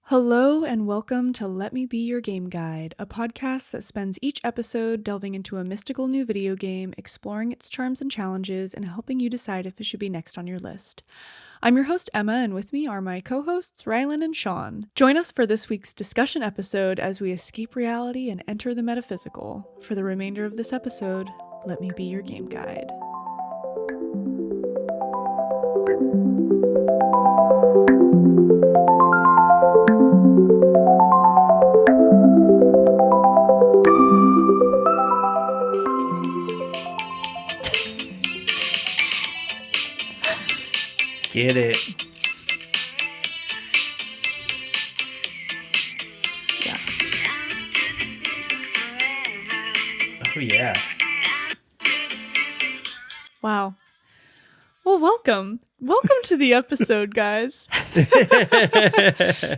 Hello and welcome to Let Me Be Your Game Guide, a podcast that spends each episode delving into a mystical new video game, exploring its charms and challenges, and helping you decide if it should be next on your list. I'm your host Emma, and with me are my co-hosts Rylan and Shawn. Join us for this week's discussion episode as we escape reality and enter the metaphysical. For the remainder of this episode, let me be your game guide. Get it. Yeah. Oh, yeah. Wow. Well, welcome. Welcome to the episode, guys.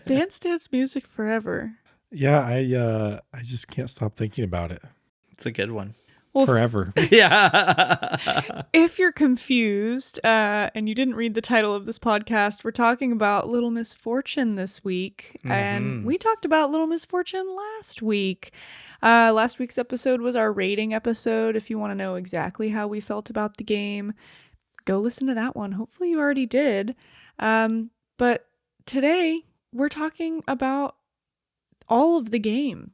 Dance music forever. Yeah, I just can't stop thinking about it. It's a good one. Well, Forever. Yeah. if you're confused and you didn't read the title of this podcast, we're talking about Little Misfortune this week. And we talked about Little Misfortune last week. Last week's episode was our rating episode. If you want to know exactly how we felt about the game, go listen to that one. Hopefully you already did. But today we're talking about all of the game.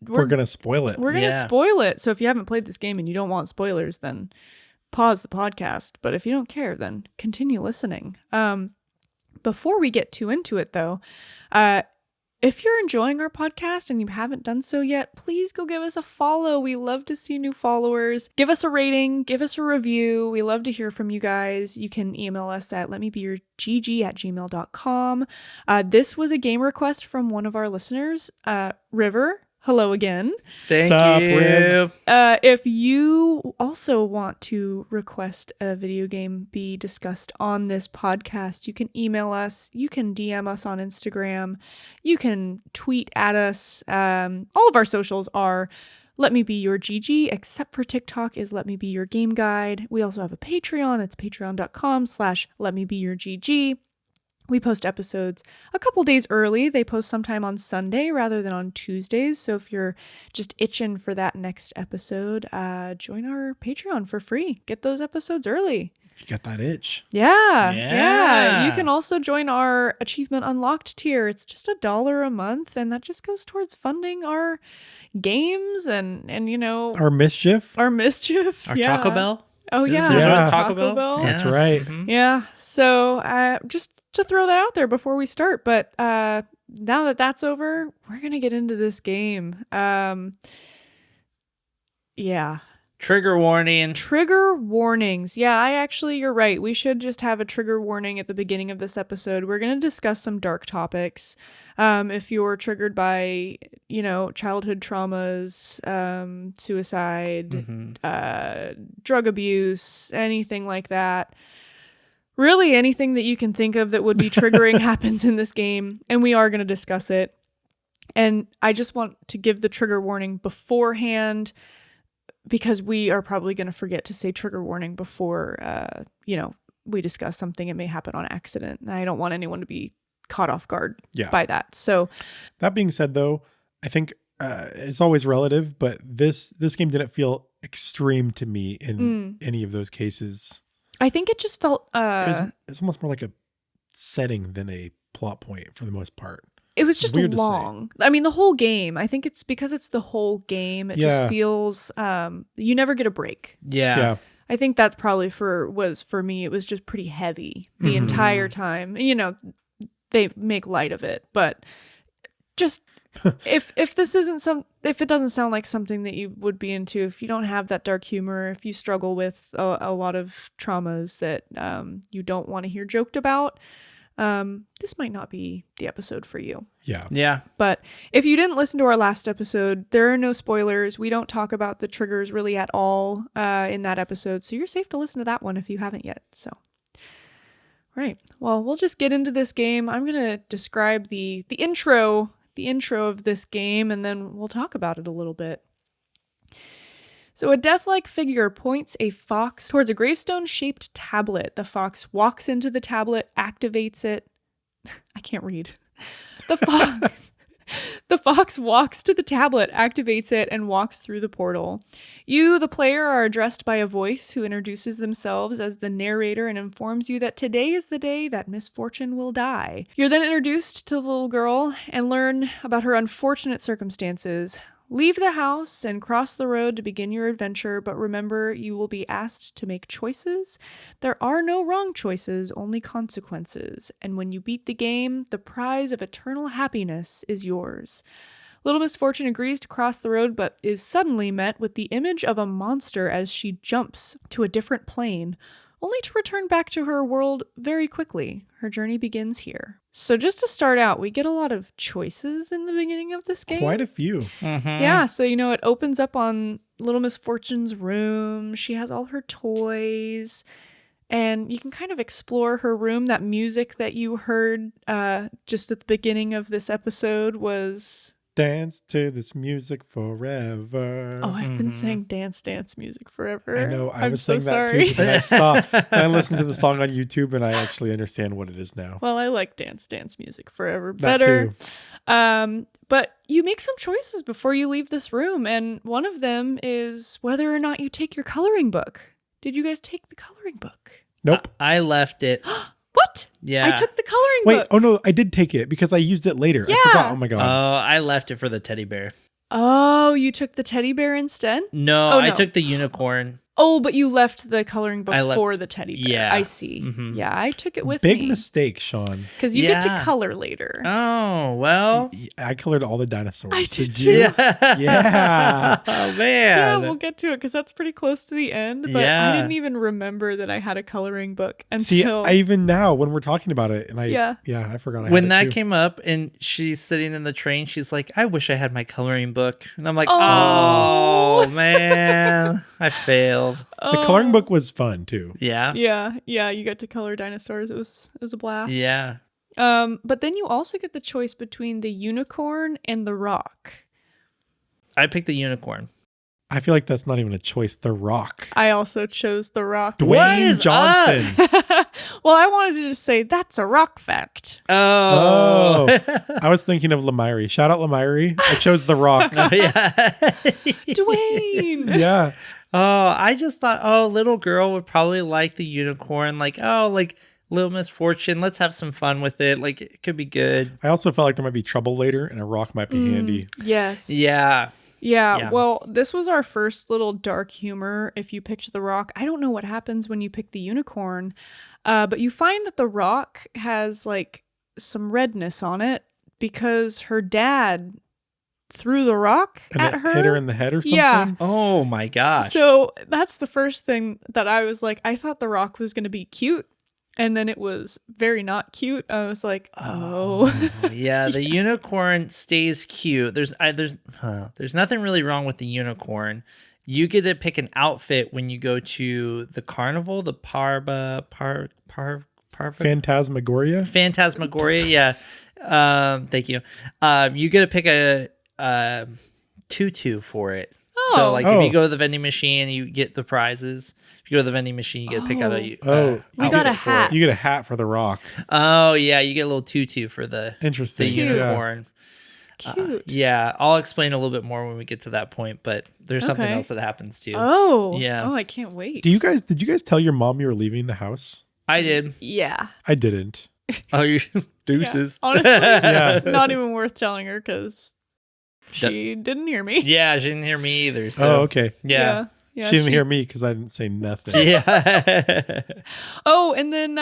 We're going to spoil it. We're going to spoil it. So if you haven't played this game and you don't want spoilers, then pause the podcast. But if you don't care, then continue listening. Before we get too into it, though, if you're enjoying our podcast and you haven't done so yet, please go give us a follow. We love to see new followers. Give us a rating. Give us a review. We love to hear from you guys. You can email us at letmebeyourgg@gmail.com. This was a game request from one of our listeners, River. Hello again. Thank Sup, you. Rib? If you also want to request a video game be discussed on this podcast, you can email us, you can DM us on Instagram, you can tweet at us. All of our socials are Let Me Be Your GG, except for TikTok is Let Me Be Your Game Guide. We also have a Patreon. It's patreon.com/LetMeBeYourGG. We post episodes a couple days early. They post sometime on Sunday rather than on Tuesdays. So if you're just itching for that next episode, join our Patreon for free. Get those episodes early. You got that itch. Yeah. You can also join our Achievement Unlocked tier. It's just $1 a month, and that just goes towards funding our games and you know, Our mischief. our mischief. Our Yeah. Taco Bell? Oh yeah, Yeah. Taco Bell? That's right. Mhm. Yeah, so just to throw that out there before we start, but now that that's over, we're going to get into this game. Yeah. Trigger warning. Trigger warnings. Yeah, you're right. We should just have a trigger warning at the beginning of this episode. We're going to discuss some dark topics. If you're triggered by, childhood traumas, suicide, drug abuse, anything like that. Really anything that you can think of that would be triggering happens in this game, and we are going to discuss it. And I just want to give the trigger warning beforehand because we are probably going to forget to say trigger warning before, we discuss something. It may happen on accident, and I don't want anyone to be caught off guard by that. So That being said, though, I think it's always relative, but this game didn't feel extreme to me in any of those cases. I think it just felt It's almost more like a setting than a plot point for the most part. it was just Weird to say. long. I mean, the whole game. I think it's because it's the whole game. It just feels you never get a break. Yeah. I think that's probably for me. It was just pretty heavy the entire time. They make light of it, but just if it doesn't sound like something that you would be into, if you don't have that dark humor, if you struggle with a lot of traumas that you don't want to hear joked about, this might not be the episode for you. Yeah. But if you didn't listen to our last episode, there are no spoilers. We don't talk about the triggers really at all in that episode, so you're safe to listen to that one if you haven't yet. So, right. Well, we'll just get into this game. I'm gonna describe the intro of this game, and then we'll talk about it a little bit. So a death-like figure points a fox towards a gravestone-shaped tablet. The fox walks into the tablet, activates it. I can't read. The fox. The fox walks to the tablet, activates it, and walks through the portal. You, the player, are addressed by a voice who introduces themselves as the narrator and informs you that today is the day that Misfortune will die. You're then introduced to the little girl and learn about her unfortunate circumstances. Leave the house and cross the road to begin your adventure, but remember, you will be asked to make choices. There are no wrong choices, only consequences. And when you beat the game, the prize of eternal happiness is yours. Little Misfortune agrees to cross the road, but is suddenly met with the image of a monster as she jumps to a different plane, only to return back to her world very quickly. Her journey begins here. So just to start out, we get a lot of choices in the beginning of this game. Quite a few. Mm-hmm. Yeah, so it opens up on Little Misfortune's room. She has all her toys, and you can kind of explore her room. That music that you heard just at the beginning of this episode was... Dance to this music forever. Oh, I've been saying dance music forever. I know. I I'm was so saying that sorry. too. But I listened to the song on YouTube and I actually understand what it is now. Well, I like dance music forever That better. too. But you make some choices before you leave this room, and one of them is whether or not you take your coloring book. Did you guys take the coloring book? Nope. I left it. What? Yeah. I took the coloring Wait. book. Oh no, I did take it because I used it later. Yeah. I forgot. Oh my god. I left it for the teddy bear. Oh, you took the teddy bear instead? No, Oh, I no. took the unicorn. Oh, but you left the coloring book I left- for the teddy bear. Yeah. I see. Mhm. Yeah, I took it with Big me. mistake, Shawn. Because you get to Yeah. color later. Oh, well. I colored all the dinosaurs. I did you? too. Yeah. Yeah. Oh, Yeah, man. we'll get to it because that's pretty close to the end. But Yeah. I didn't even remember that I had a coloring book See, until... I even now when we're talking about it, and I Yeah. I forgot. I When had it that too. came up and she's sitting in the train, she's like, I wish I had my coloring book. And I'm like, Oh. oh man, I failed. the coloring book was fun too. Yeah. Yeah, you got to color dinosaurs. It was a blast. Yeah. But then you also get the choice between the unicorn and the rock. I picked the unicorn. I feel like that's not even a choice. The Rock, I also chose the rock. What Dwayne is Johnson. Well, I wanted to just say that's a rock fact. Oh. I was thinking of Lemire. Shout out Lemire. I chose The Rock. Oh, yeah. Dwayne. Yeah. Oh, I just thought, little girl would probably like the unicorn. Like, like Little Misfortune. Let's have some fun with it. Like, it could be good. I also felt like there might be trouble later, and a rock might be handy. Yes. Yeah. Yeah, well, this was our first little dark humor if you picked the rock. I don't know what happens when you pick the unicorn, but you find that the rock has like some redness on it because her dad threw the rock And at it her. hit her in the head or something. Yeah. Oh my gosh. So that's the first thing that I was like, I thought the rock was going to be cute. And then it was very not cute. I was like, oh. Yeah, the unicorn stays cute. There's nothing really wrong with the unicorn. You get to pick an outfit when you go to the carnival, the Phantasmagoria. Yeah. Thank you. You get to pick a tutu for it. So like if you go to the vending machine, you get the prizes. If you go to the vending machine, you get to pick out a You outfit got a for it. hat. You get a hat for the rock. Oh yeah, you get a little tutu for the Interesting. unicorn. Cute. Yeah, I'll explain a little bit more when we get to that point, but there's something Okay. else that happens too. Oh. Yeah. Oh, I can't wait. Did you guys tell your mom you were leaving the house? I did. Yeah. I didn't. Oh, you Yeah. deuces. Honestly, Yeah. not even worth telling her because she didn't hear me. Yeah, she didn't hear me either. So Oh, okay. yeah. Yeah, She didn't hear me because I didn't say nothing. Yeah. Oh, and then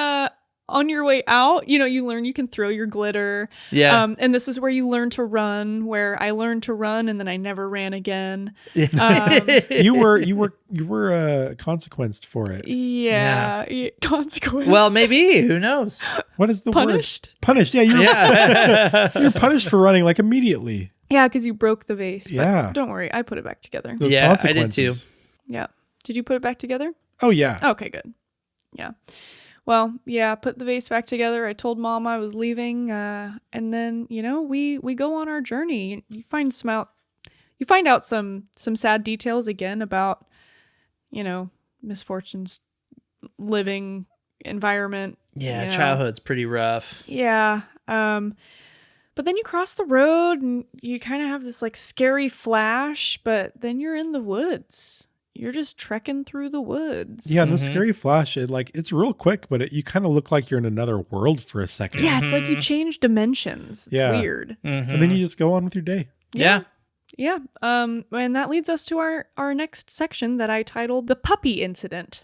on your way out, you learn you can throw your glitter. Yeah. And this is where you learn to run, where I learned to run and then I never ran again. You were consequenced for it. Yeah. Consequence. Well, maybe. Who knows? What is the Punished? word? Punished. Yeah, Yeah. you're punished for running like immediately. Yeah, because you broke the vase. But Yeah. don't worry, I put it back together. Those Yeah, I did consequences. too. Yeah. Did you put it back together? Oh yeah. Okay, good. Yeah. Well, yeah, put the vase back together. I told Mom I was leaving, and then we go on our journey. You find out some sad details again about Misfortune's living environment. Yeah, childhood's pretty rough. Yeah. But then you cross the road and you kind of have this like scary flash, but then you're in the woods. You're just trekking through the woods. Yeah, and the scary flash, it's real quick, but you kind of look like you're in another world for a second. Yeah, it's like you change dimensions. It's weird. And then you just go on with your day. Yeah. Yeah. And that leads us to our next section that I titled The Puppy Incident.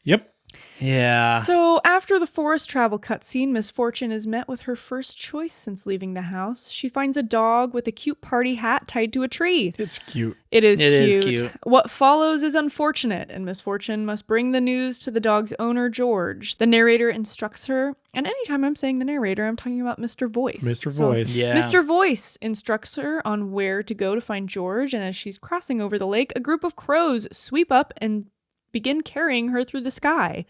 Yep. Yeah. So after the forest travel cutscene, Misfortune is met with her first choice since leaving the house. She finds a dog with a cute party hat tied to a tree. It's cute. It is It is cute. What follows is unfortunate, and Misfortune must bring the news to the dog's owner, George. The narrator instructs her, and anytime I'm saying the narrator, I'm talking about Mr. Voice. Mr. Voice. Yeah. Mr. Voice instructs her on where to go to find George, and as she's crossing over the lake, a group of crows sweep up and begin carrying her through the sky.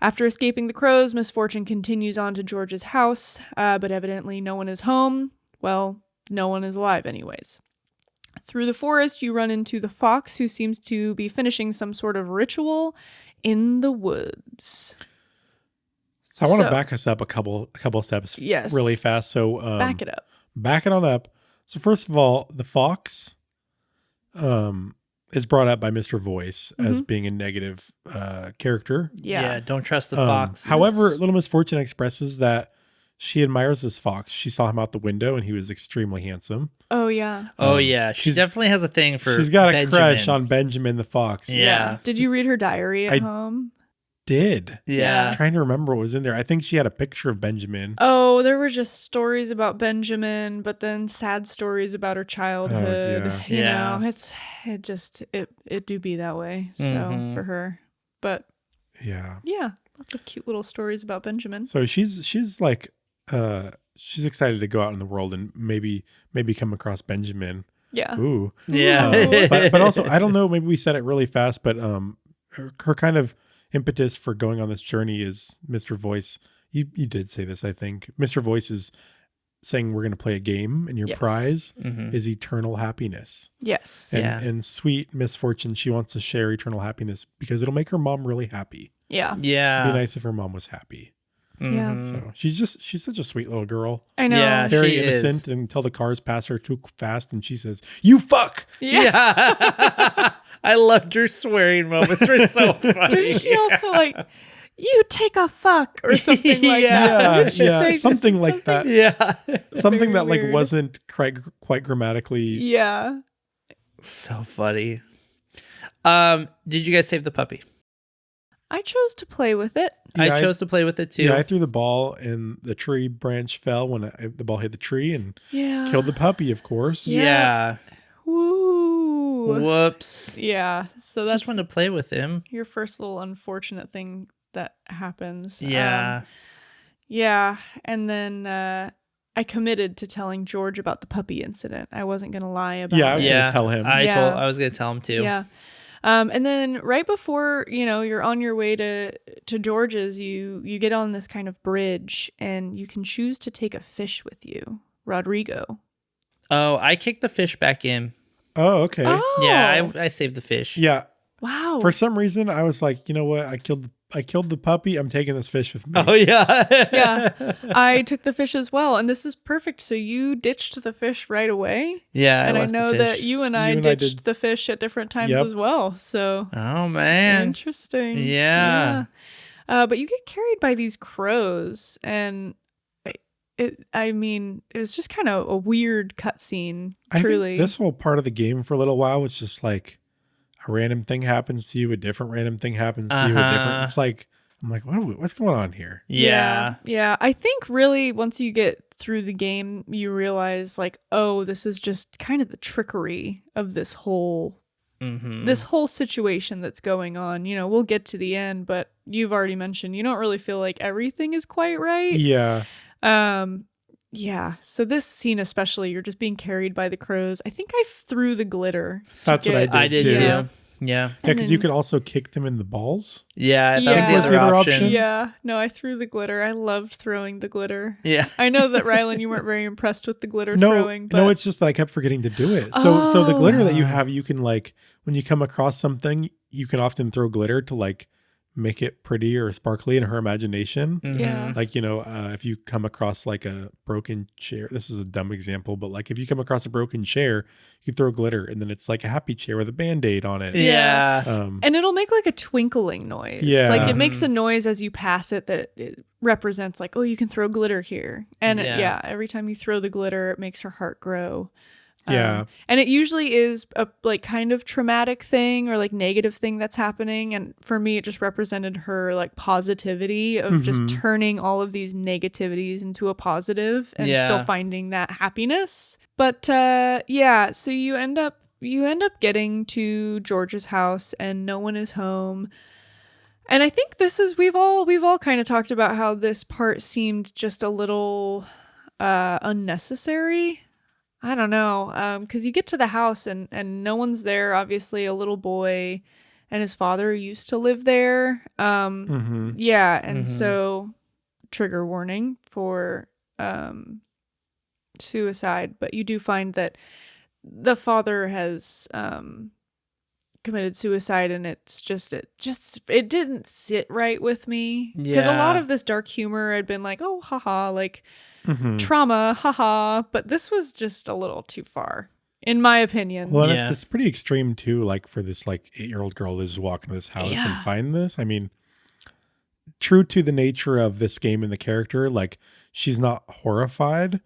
After escaping the crows, Misfortune continues on to George's house, but evidently no one is home. Well, no one is alive anyways. Through the forest, you run into the fox, who seems to be finishing some sort of ritual in the woods. So I want to back us up a couple steps really fast. So back it up. Back it on up. So first of all, the fox is brought up by Mr. Voice as being a negative character. Yeah. Don't trust the fox. However, Little Misfortune expresses that she admires this fox. She saw him out the window and he was extremely handsome. Oh, yeah. Oh, yeah. She definitely has a thing for She's got Benjamin. a crush on Benjamin the fox. Yeah. Did you read her diary at home? Did. Yeah. I'm trying to remember what was in there. I think she had a picture of Benjamin. Oh, there were just stories about Benjamin, but then sad stories about her childhood. You know, it do be that way. So for her, but yeah, lots of cute little stories about Benjamin. So she's like, she's excited to go out in the world and maybe come across Benjamin. Yeah. Ooh. Yeah. But also, I don't know. Maybe we said it really fast, but her kind of impetus for going on this journey is Mr. Voice. You did say this, I think. Mr. Voice is saying we're going to play a game, and your prize is eternal happiness. Yes. And sweet Misfortune, she wants to share eternal happiness because it'll make her mom really happy. Yeah. Yeah. It'd be nice if her mom was happy. Yeah. So she's such a sweet little girl. I know. Yeah, Very she innocent is. until the cars pass her too fast and she says, "You fuck." Yeah. I loved her swearing moments. Were so funny. Didn't she also like, "You take a fuck" or something like Yeah. that? Yeah, something like that. Yeah. Something Very that like weird. wasn't quite grammatically. Yeah. So funny. Did you guys save the puppy? I chose to play with it. Yeah, I chose to play with it too. Yeah, I threw the ball and the tree branch fell when the ball hit the tree and Yeah. killed the puppy, of course. Yeah. Woo. Whoops. Yeah. So that's Just wanted to play with him. your first little unfortunate thing that happens. Yeah. Yeah. And then I committed to telling George about the puppy incident. I wasn't going to lie about Yeah, I it. was gonna tell him. I was gonna tell him too. Yeah. And then right before, you're on your way to George's, you get on this kind of bridge and you can choose to take a fish with you, Rodrigo. Oh, I kicked the fish back in. Oh, okay. Oh. Yeah, I saved the fish. Yeah. Wow. For some reason, I was like, you know what? I killed the puppy. I'm taking this fish with me. Oh yeah. Yeah. I took the fish as well. And this is perfect. So you ditched the fish right away. Yeah. And I left the know fish. that you and I ditched did. the fish at different times Yep. as well. So Oh man. interesting. Yeah. But you get carried by these crows, and it was just kind of a weird cutscene. I Truly, think this whole part of the game for a little while was just like a random thing happens to you, a different random thing happens to you, a different. It's like I'm like, what's going on here? Yeah. yeah. I think really once you get through the game, you realize like, oh, this is just kind of the trickery of this whole situation that's going on. We'll get to the end, but you've already mentioned you don't really feel like everything is quite right. Yeah. Yeah. So this scene especially, you're just being carried by the crows. I think I threw the glitter. That's what I did. I did too. Yeah. Yeah. Yeah, because you could also kick them in the balls. Yeah. That Yeah. was What's the other option. Yeah. No, I threw the glitter. I loved throwing the glitter. Yeah. I know that Rylan, you weren't very impressed with the glitter throwing. But No, it's just that I kept forgetting to do it. So the glitter that you have, you can like when you come across something, you can often throw glitter to like make it pretty or sparkly in her imagination. Yeah. Like, if you come across like a broken chair, this is a dumb example, but like if you come across a broken chair, you throw glitter and then it's like a happy chair with a Band-Aid on it. Yeah. And it'll make like a twinkling noise. Yeah. Like it makes a noise as you pass it that it represents like, oh, you can throw glitter here. And every time you throw the glitter, it makes her heart grow. Yeah. And it usually is a like kind of traumatic thing or like negative thing that's happening. And for me, it just represented her like positivity of just turning all of these negativities into a positive and still finding that happiness. But so you end up getting to George's house and no one is home. And I think this is we've all kind of talked about how this part seemed just a little unnecessary. I don't know, because you get to the house and no one's there. Obviously, a little boy and his father used to live there. So trigger warning for suicide. But you do find that the father has committed suicide, and it didn't sit right with me because a lot of this dark humor had been like, oh, haha, like. Trauma, haha, but this was just a little too far, in my opinion. Well, it's pretty extreme too, like for this like 8-year-old girl to just walk into this house and find this. I mean, true to the nature of this game and the character, like she's not horrified.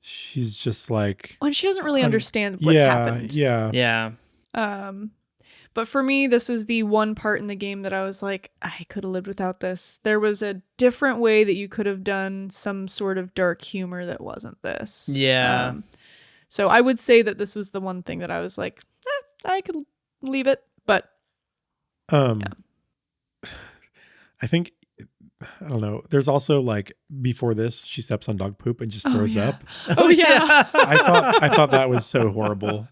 She's just like... Well, and she doesn't really understand what's happened. Yeah. But for me, this is the one part in the game that I was like, I could have lived without this. There was a different way that you could have done some sort of dark humor that wasn't this. Yeah. So I would say that this was the one thing that I was like, I could leave it, but I think, I don't know. There's also like before this, she steps on dog poop and just throws up. Oh yeah. I thought that was so horrible.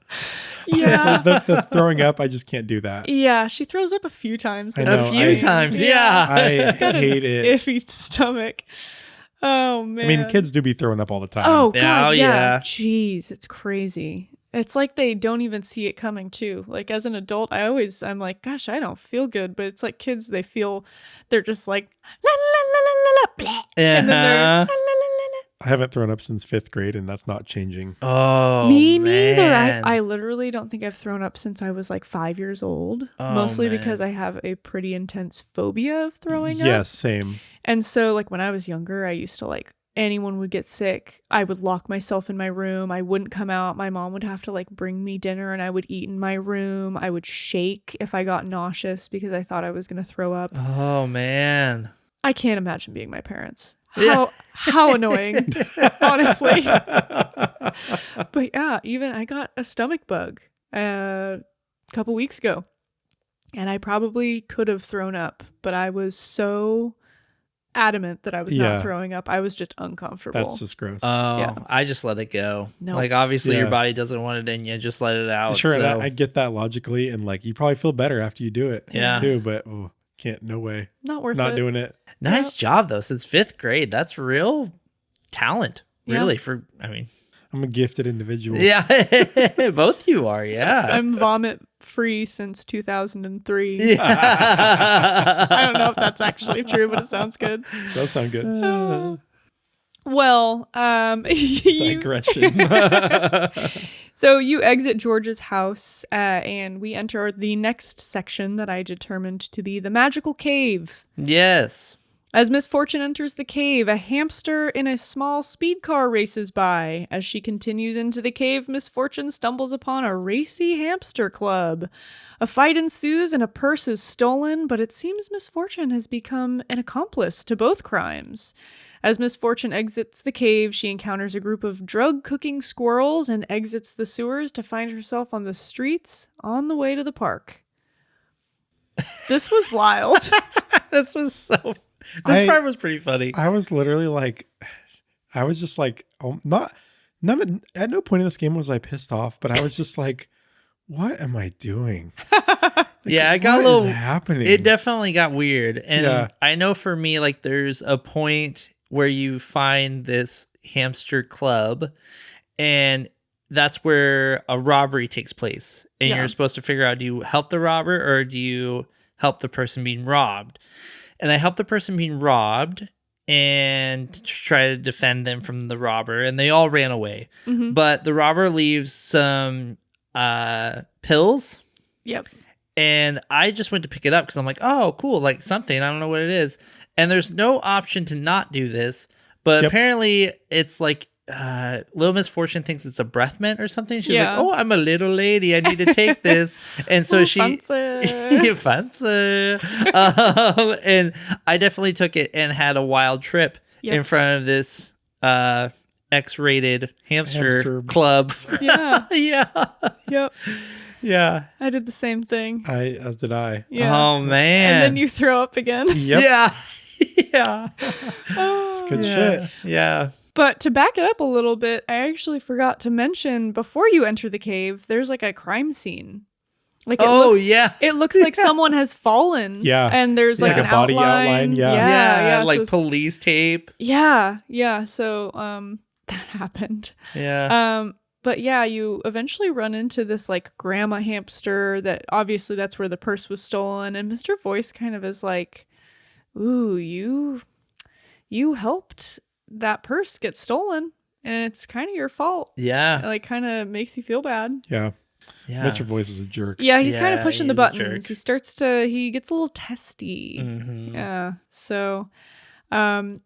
Yeah. So the throwing up, I just can't do that. Yeah, she throws up a few times. A few times, yeah. I hate it. Iffy stomach. Oh man. I mean, kids do be throwing up all the time. Oh god, yeah. Jeez, it's crazy. It's like they don't even see it coming too. Like as an adult, I'm like, gosh, I don't feel good. But it's like kids, they're just like, la la la la la la, blah. And then they're la la la la la. I haven't thrown up since 5th grade, and that's not changing. Oh, me man. neither. I literally don't think I've thrown up since I was like 5 years old. Mostly because I have a pretty intense phobia of throwing up. Yes, same. And so like when I was younger, I used to like, anyone would get sick, I would lock myself in my room. I wouldn't come out. My mom would have to like bring me dinner and I would eat in my room. I would shake if I got nauseous because I thought I was going to throw up. Oh, man. I can't imagine being my parents. How annoying, honestly. But yeah, even I got a stomach bug a couple weeks ago and I probably could have thrown up, but I was so adamant that I was not throwing up. I was just uncomfortable. That's just gross. Oh, Yeah. I just let it go. No. Like obviously your body doesn't want it in you. Just let it out. Sure, so. I get that logically, and like you probably feel better after you do it. Yeah. Too, but can't. No way. Not worth it. Not doing it. Nice job though. Since 5th grade, that's real talent. Really, I'm a gifted individual. Yeah, both you are. Yeah, I'm vomit free since 2003. Yeah. I don't know if that's actually true, but it sounds good. Does sound good. Well, Digression. So you exit George's house, and we enter the next section that I determined to be the magical cave. Yes. As Miss Fortune enters the cave, a hamster in a small speed car races by. As she continues into the cave, Miss Fortune stumbles upon a racy hamster club. A fight ensues and a purse is stolen, but it seems Miss Fortune has become an accomplice to both crimes. As Miss Fortune exits the cave, she encounters a group of drug-cooking squirrels and exits the sewers to find herself on the streets on the way to the park. This was wild. This part was pretty funny. I was literally like, I was just like, at no point in this game was I pissed off, but I was just like, what am I doing? Yeah, I got what a little is happening. It definitely got weird. And Yeah. I know for me, like there's a point where you find this hamster club and that's where a robbery takes place. And Yeah. you're supposed to figure out, do you help the robber or do you help the person being robbed. And I help the person being robbed and try to defend them from the robber, and they all ran away. But the robber leaves some pills. Yep. And I just went to pick it up because I'm like, oh, cool, like something. I don't know what it is. And there's no option to not do this. But apparently it's like Little Misfortune thinks it's a breath mint or something. She's like, oh, I'm a little lady. I need to take this. And so fancy. Fancy. And I definitely took it and had a wild trip in front of this X-rated hamster club. Yeah. Yeah. Yep. Yeah. I did the same thing. As did I. Yeah. Oh, man. And then you throw up again. Yep. Yeah. Yeah. It's good shit. Yeah. But to back it up a little bit, I actually forgot to mention, before you enter the cave, there's like a crime scene. Like it looks like someone has fallen. Yeah. And there's like like an a body outline. Yeah. Like police tape. Yeah. So that happened. Yeah. But yeah, you eventually run into this like grandma hamster that obviously that's where the purse was stolen. And Mr. Voice kind of is like, ooh, you helped that purse get stolen and it's kind of your fault. Yeah. It, like kind of makes you feel bad. Yeah. Yeah. Mr. Voice is a jerk. Yeah, he's kind of pushing the he's a jerk. buttons. He gets a little testy. Yeah. So, you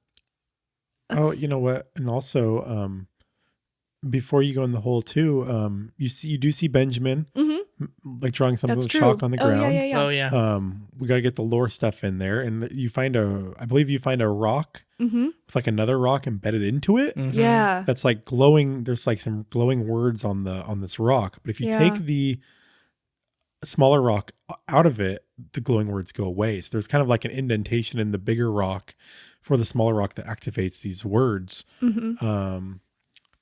know what? And also, before you go in the hole too, you do see Benjamin like drawing some of the chalk on the ground. Yeah. Oh yeah. We gotta get the lore stuff in there, and I believe you find a rock with like another rock embedded into it. Yeah. That's like glowing. There's like some glowing words on this rock, but if you take the smaller rock out of it, the glowing words go away. So there's kind of like an indentation in the bigger rock for the smaller rock that activates these words. I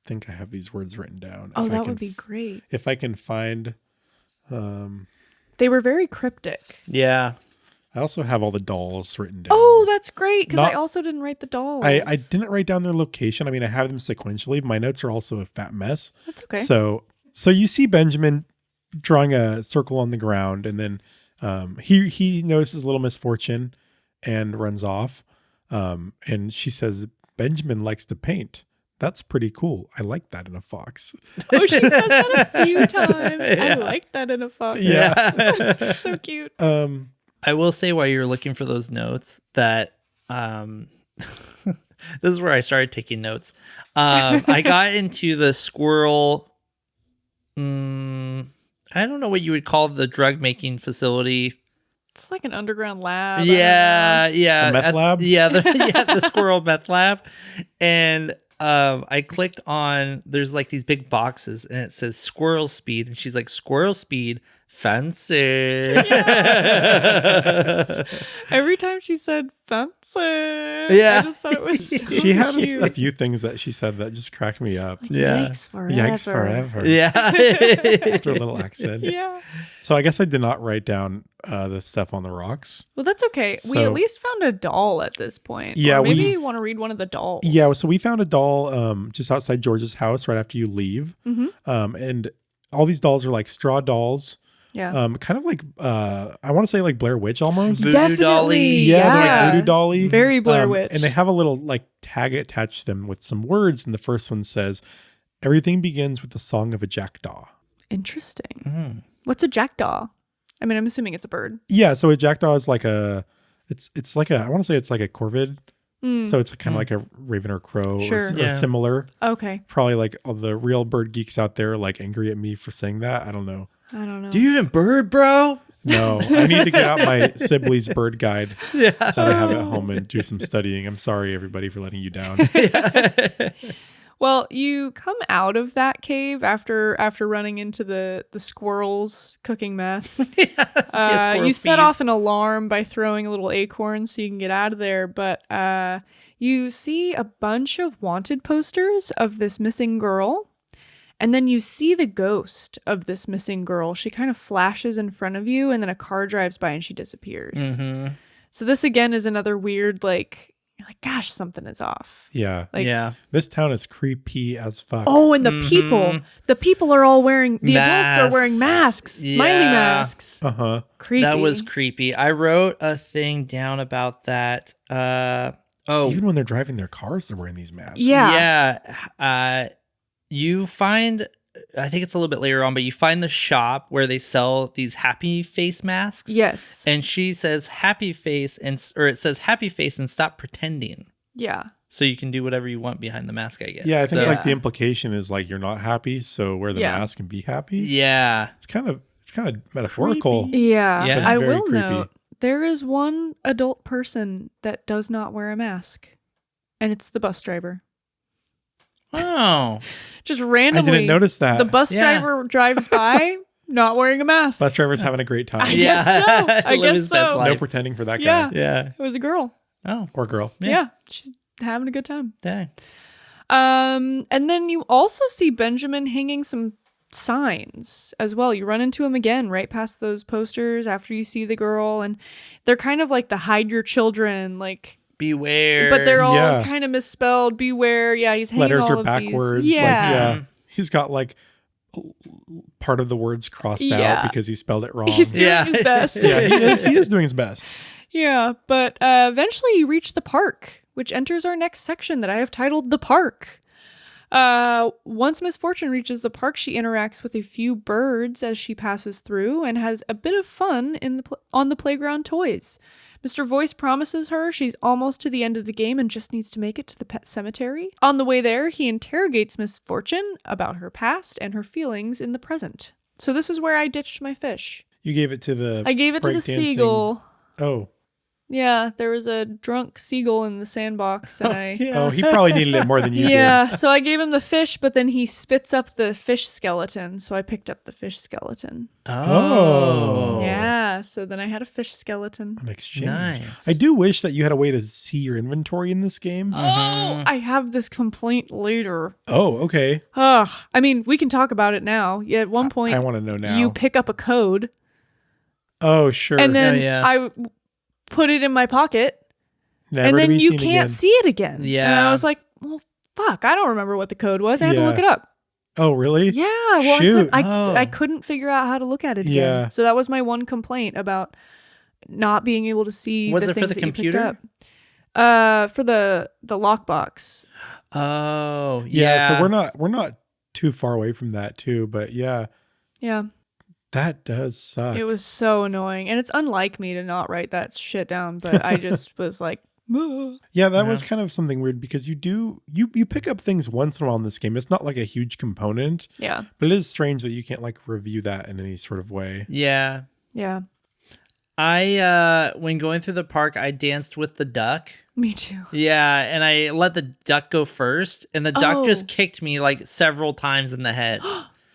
think I have these words written down. Oh, that would be great. If I can find... they were very cryptic. Yeah. I also have all the dolls written down. Oh, that's great, because I also didn't write the dolls. I didn't write down their location. I mean, I have them sequentially. My notes are also a fat mess. That's okay. So you see Benjamin drawing a circle on the ground, and then he notices Little Misfortune and runs off. And she says, Benjamin likes to paint. That's pretty cool. I like that in a fox. Oh, she says that a few times. I like that in a fox. Yeah. So cute. I will say while you're looking for those notes that this is where I started taking notes. I got into the squirrel. I don't know what you would call the drug making facility. It's like an underground lab. Yeah. The meth lab? The squirrel meth lab. And I clicked on, there's like these big boxes and it says squirrel speed. And she's like, squirrel speed, fancy. Yeah. Every time she said fancy, I just thought it was so She had cute. a few things that she said that just cracked me up. Like, Yeah. Yikes forever. Yikes forever. Yeah. With her little accent. Yeah. So I guess I did not write down the stuff on the rocks. Well, that's okay. We at least found a doll at this point. Yeah, Or maybe you want to read one of the dolls. Yeah, so we found a doll just outside George's house right after you leave. And all these dolls are like straw dolls. Yeah. Kind of like, I want to say like Blair Witch almost. Voodoo Definitely. dolly. Yeah, they're like Voodoo Dolly. Very Blair Witch. And they have a little like tag attached to them with some words. And the first one says, everything begins with the song of a jackdaw. Interesting. What's a jackdaw? I mean, I'm assuming it's a bird. Yeah, so a jackdaw is like it's like I want to say it's like a corvid. So it's kind of like a raven or crow or similar. Okay. Probably like all the real bird geeks out there like angry at me for saying that. I don't know. Do you even bird, bro? No, I need to get out my Sibley's bird guide that I have at home and do some studying. I'm sorry, everybody, for letting you down. Well, you come out of that cave after running into the squirrels cooking meth. You set off an alarm by throwing a little acorn so you can get out of there. But you see a bunch of wanted posters of this missing girl. And then you see the ghost of this missing girl. She kind of flashes in front of you, and then a car drives by and she disappears. So this again is another weird, like, You're like, gosh, something is off. Yeah. Like, yeah. This town is creepy as fuck. oh, and the people are all wearing, the adults are wearing masks, smiley Yeah. masks. Uh-huh. Creepy. That was creepy. I wrote a thing down about that. Even when they're driving their cars, they're wearing these masks. Yeah. Yeah. You find, I think it's a little bit later on, but you find the shop where they sell these happy face masks. Yes. And she says happy face, or it says happy face and stop pretending. Yeah. So you can do whatever you want behind the mask, I guess. Yeah, I think So- like the implication is like you're not happy, so wear the mask and be happy. Yeah. It's kind of metaphorical. Yeah. Yeah. I It's very will creepy. note, there is one adult person that does not wear a mask, and it's the bus driver. Oh. Just I randomly. didn't notice that. The bus Yeah. driver drives by not wearing a mask. Bus driver's having a great time. I guess so. I Live guess his best so. life. No pretending for that Yeah. guy Yeah. It was a girl. Oh. or girl. Yeah. She's having a good time. Dang. And then you also see Benjamin hanging some signs as well. You run into him again right past those posters after you see the girl, and they're kind of like the hide your children, like, Beware. but they're all Yeah. kind of misspelled. Beware. Yeah, he's hanging Letters all are of backwards. these. Like, Yeah. yeah. He's got like part of the words crossed Yeah. out because he spelled it wrong. He's doing Yeah. his best. yeah, he is doing his best. Yeah, but eventually you reach the park, which enters our next section that I have titled The Park. Once Miss Fortune reaches the park, she interacts with a few birds as she passes through and has a bit of fun on the playground toys. Mr. Voice promises her she's almost to the end of the game and just needs to make it to the pet cemetery. On the way there, he interrogates Miss Fortune about her past and her feelings in the present. So this is where I ditched my fish. You gave it to the I gave it to the breakdancing- seagull. Oh. Yeah, there was a drunk seagull in the sandbox, and Oh, he probably needed it more than you yeah, so I gave him the fish, but then he spits up the fish skeleton, so I picked up the fish skeleton. Oh. Yeah, so then I had a fish skeleton. did. An exchange. Nice. I do wish that you had a way to see your inventory in this game. Oh, I have this complaint later. Oh, okay. Ugh, I mean, we can talk about it now. Yeah, at one point, I want to know now. you pick up a code, Oh, sure. and then yeah. I put it in my pocket, Never and to then be you seen can't again. see it again. And Yeah. I was like, well, fuck, I don't remember what the code was. I had to Yeah. look it up. Oh, really? Yeah, well, Shoot. I couldn't figure out how to look at it again. Yeah. So that was my one complaint about not being able to see Was the it for things the that you picked computer? up. For the lockbox. Oh, Yeah. So we're not too far away from that too, but yeah, Yeah, that does suck. it was so annoying, and it's unlike me to not write that shit down. But I just was like, "Ugh." Yeah, that was kind of something weird because you pick up things once in a while in this game. It's not like a huge component, Yeah, but it is strange that you can't like review that in any sort of way. Yeah. yeah, I when going through the park, I danced with the duck. me too. Yeah, and I let the duck go first, and the duck Oh. just kicked me like several times in the head.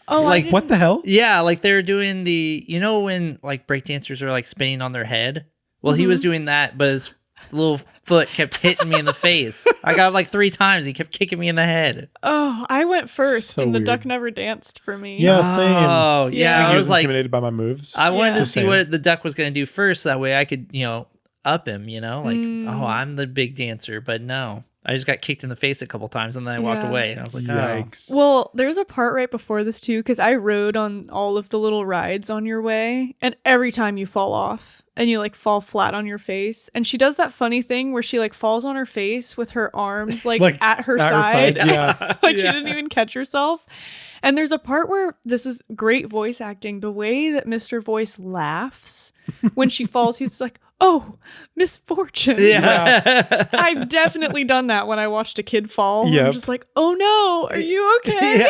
Oh, Like, What the hell? Yeah, like they were doing when like breakdancers are like spinning on their head. Well, he was doing that, but his little foot kept hitting me in the face. I got like 3 times. He kept kicking me in the head. Oh, I went first, So and the weird. duck never danced for me. Yeah, same. Oh, yeah. I I was like, intimidated by my moves. I wanted Yeah. to see Same. what the duck was going to do first. That way I could, up him, like, oh, I'm the big dancer. But no, I just got kicked in the face a couple times and then I walked Yeah. away. And I was like, Yikes. Well, there's a part right before this too, because I rode on all of the little rides on your way, and every time you fall off and you like fall flat on your face, and she does that funny thing where she like falls on her face with her arms like, at her side, yeah. like she didn't even catch herself. And there's a part where this is great voice acting. The way that Mr. Voice laughs when she falls, he's like, "Oh, misfortune." Yeah. I've definitely done that when I watched a kid fall. Yep. I'm just like, "Oh no, are you okay?"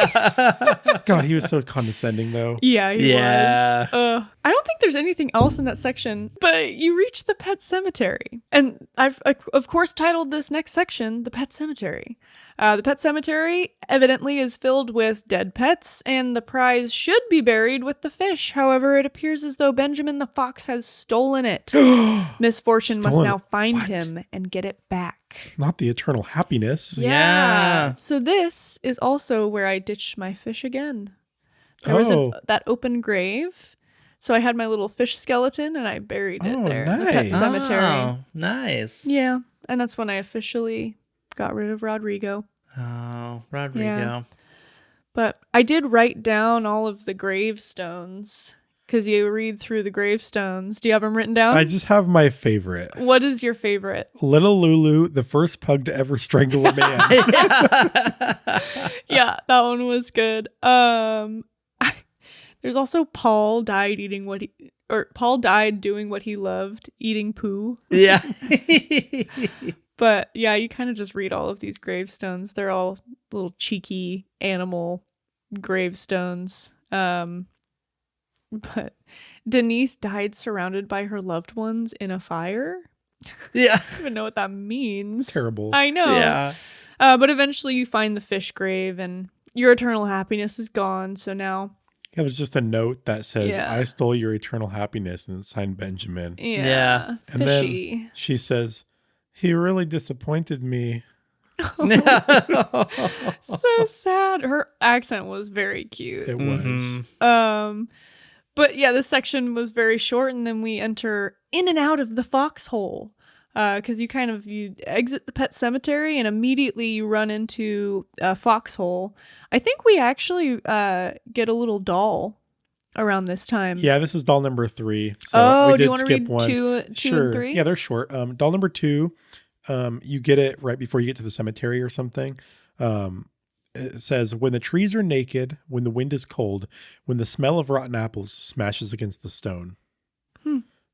God, he was so condescending though. Yeah, he Yeah. was. I don't think there's anything else in that section, but you reach the pet cemetery. And I've, of course, titled this next section, The Pet Cemetery. The pet cemetery evidently is filled with dead pets, and the prize should be buried with the fish. However, it appears as though Benjamin the Fox has stolen it. Miss Fortune must Stolen now it? find What? him and get it back. Not the eternal happiness. Yeah. So this is also where I ditched my fish again. There was Oh. that open grave. So I had my little fish skeleton and I buried it Oh, there in the pet nice. cemetery. Oh, nice. Yeah. And that's when I officially got rid of Rodrigo. Oh, Rodrigo. Yeah. But I did write down all of the gravestones because you read through the gravestones. Do you have them written down? I just have my favorite. What is your favorite? Little Lulu, the first pug to ever strangle a man. Yeah, that one was good. There's also Paul died doing what he loved, eating poo. Yeah. But yeah, you kind of just read all of these gravestones. They're all little cheeky animal gravestones. But Denise died surrounded by her loved ones in a fire. Yeah. I don't even know what that means. Terrible. I know. Yeah. But eventually you find the fish grave and your eternal happiness is gone. So now... Yeah, there's just a note that says, Yeah. I stole your eternal happiness, and it's signed Benjamin. Yeah. And Fishy. then she says, he really disappointed me. So sad. Her accent was very cute. It was. But yeah, this section was very short, and then we enter in and out of the foxhole. Because you exit the pet cemetery and immediately you run into a foxhole. I think we actually get a little doll around this time. Yeah, this is doll number 3. So we do you did want to skip read one. two Sure. and 3? Yeah, they're short. Doll number 2, you get it right before you get to the cemetery or something. It says, when the trees are naked, when the wind is cold, when the smell of rotten apples smashes against the stone.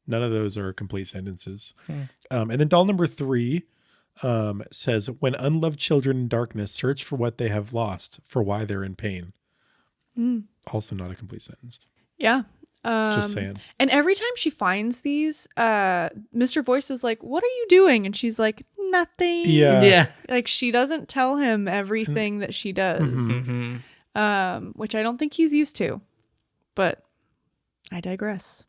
None of those are complete sentences. And then doll number 3 says, when unloved children in darkness search for what they have lost, for why they're in pain. Also not a complete sentence. Yeah. Just saying. And every time she finds these, Mr. Voice is like, what are you doing? And she's like, nothing. Yeah. Yeah. Like, she doesn't tell him everything that she does, which I don't think he's used to. But I digress.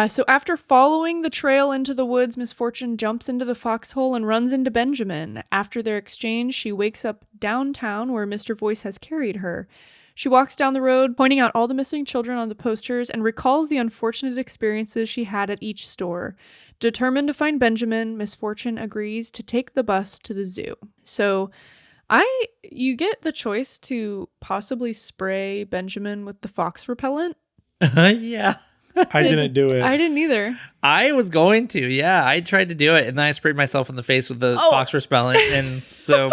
So after following the trail into the woods, Misfortune jumps into the foxhole and runs into Benjamin. After their exchange, she wakes up downtown where Mr. Voice has carried her. She walks down the road, pointing out all the missing children on the posters, and recalls the unfortunate experiences she had at each store. Determined to find Benjamin, Misfortune agrees to take the bus to the zoo. So you get the choice to possibly spray Benjamin with the fox repellent. Yeah. I didn't do it. I didn't either. I was going to. Yeah. I tried to do it, and then I sprayed myself in the face with the fox repellent. And so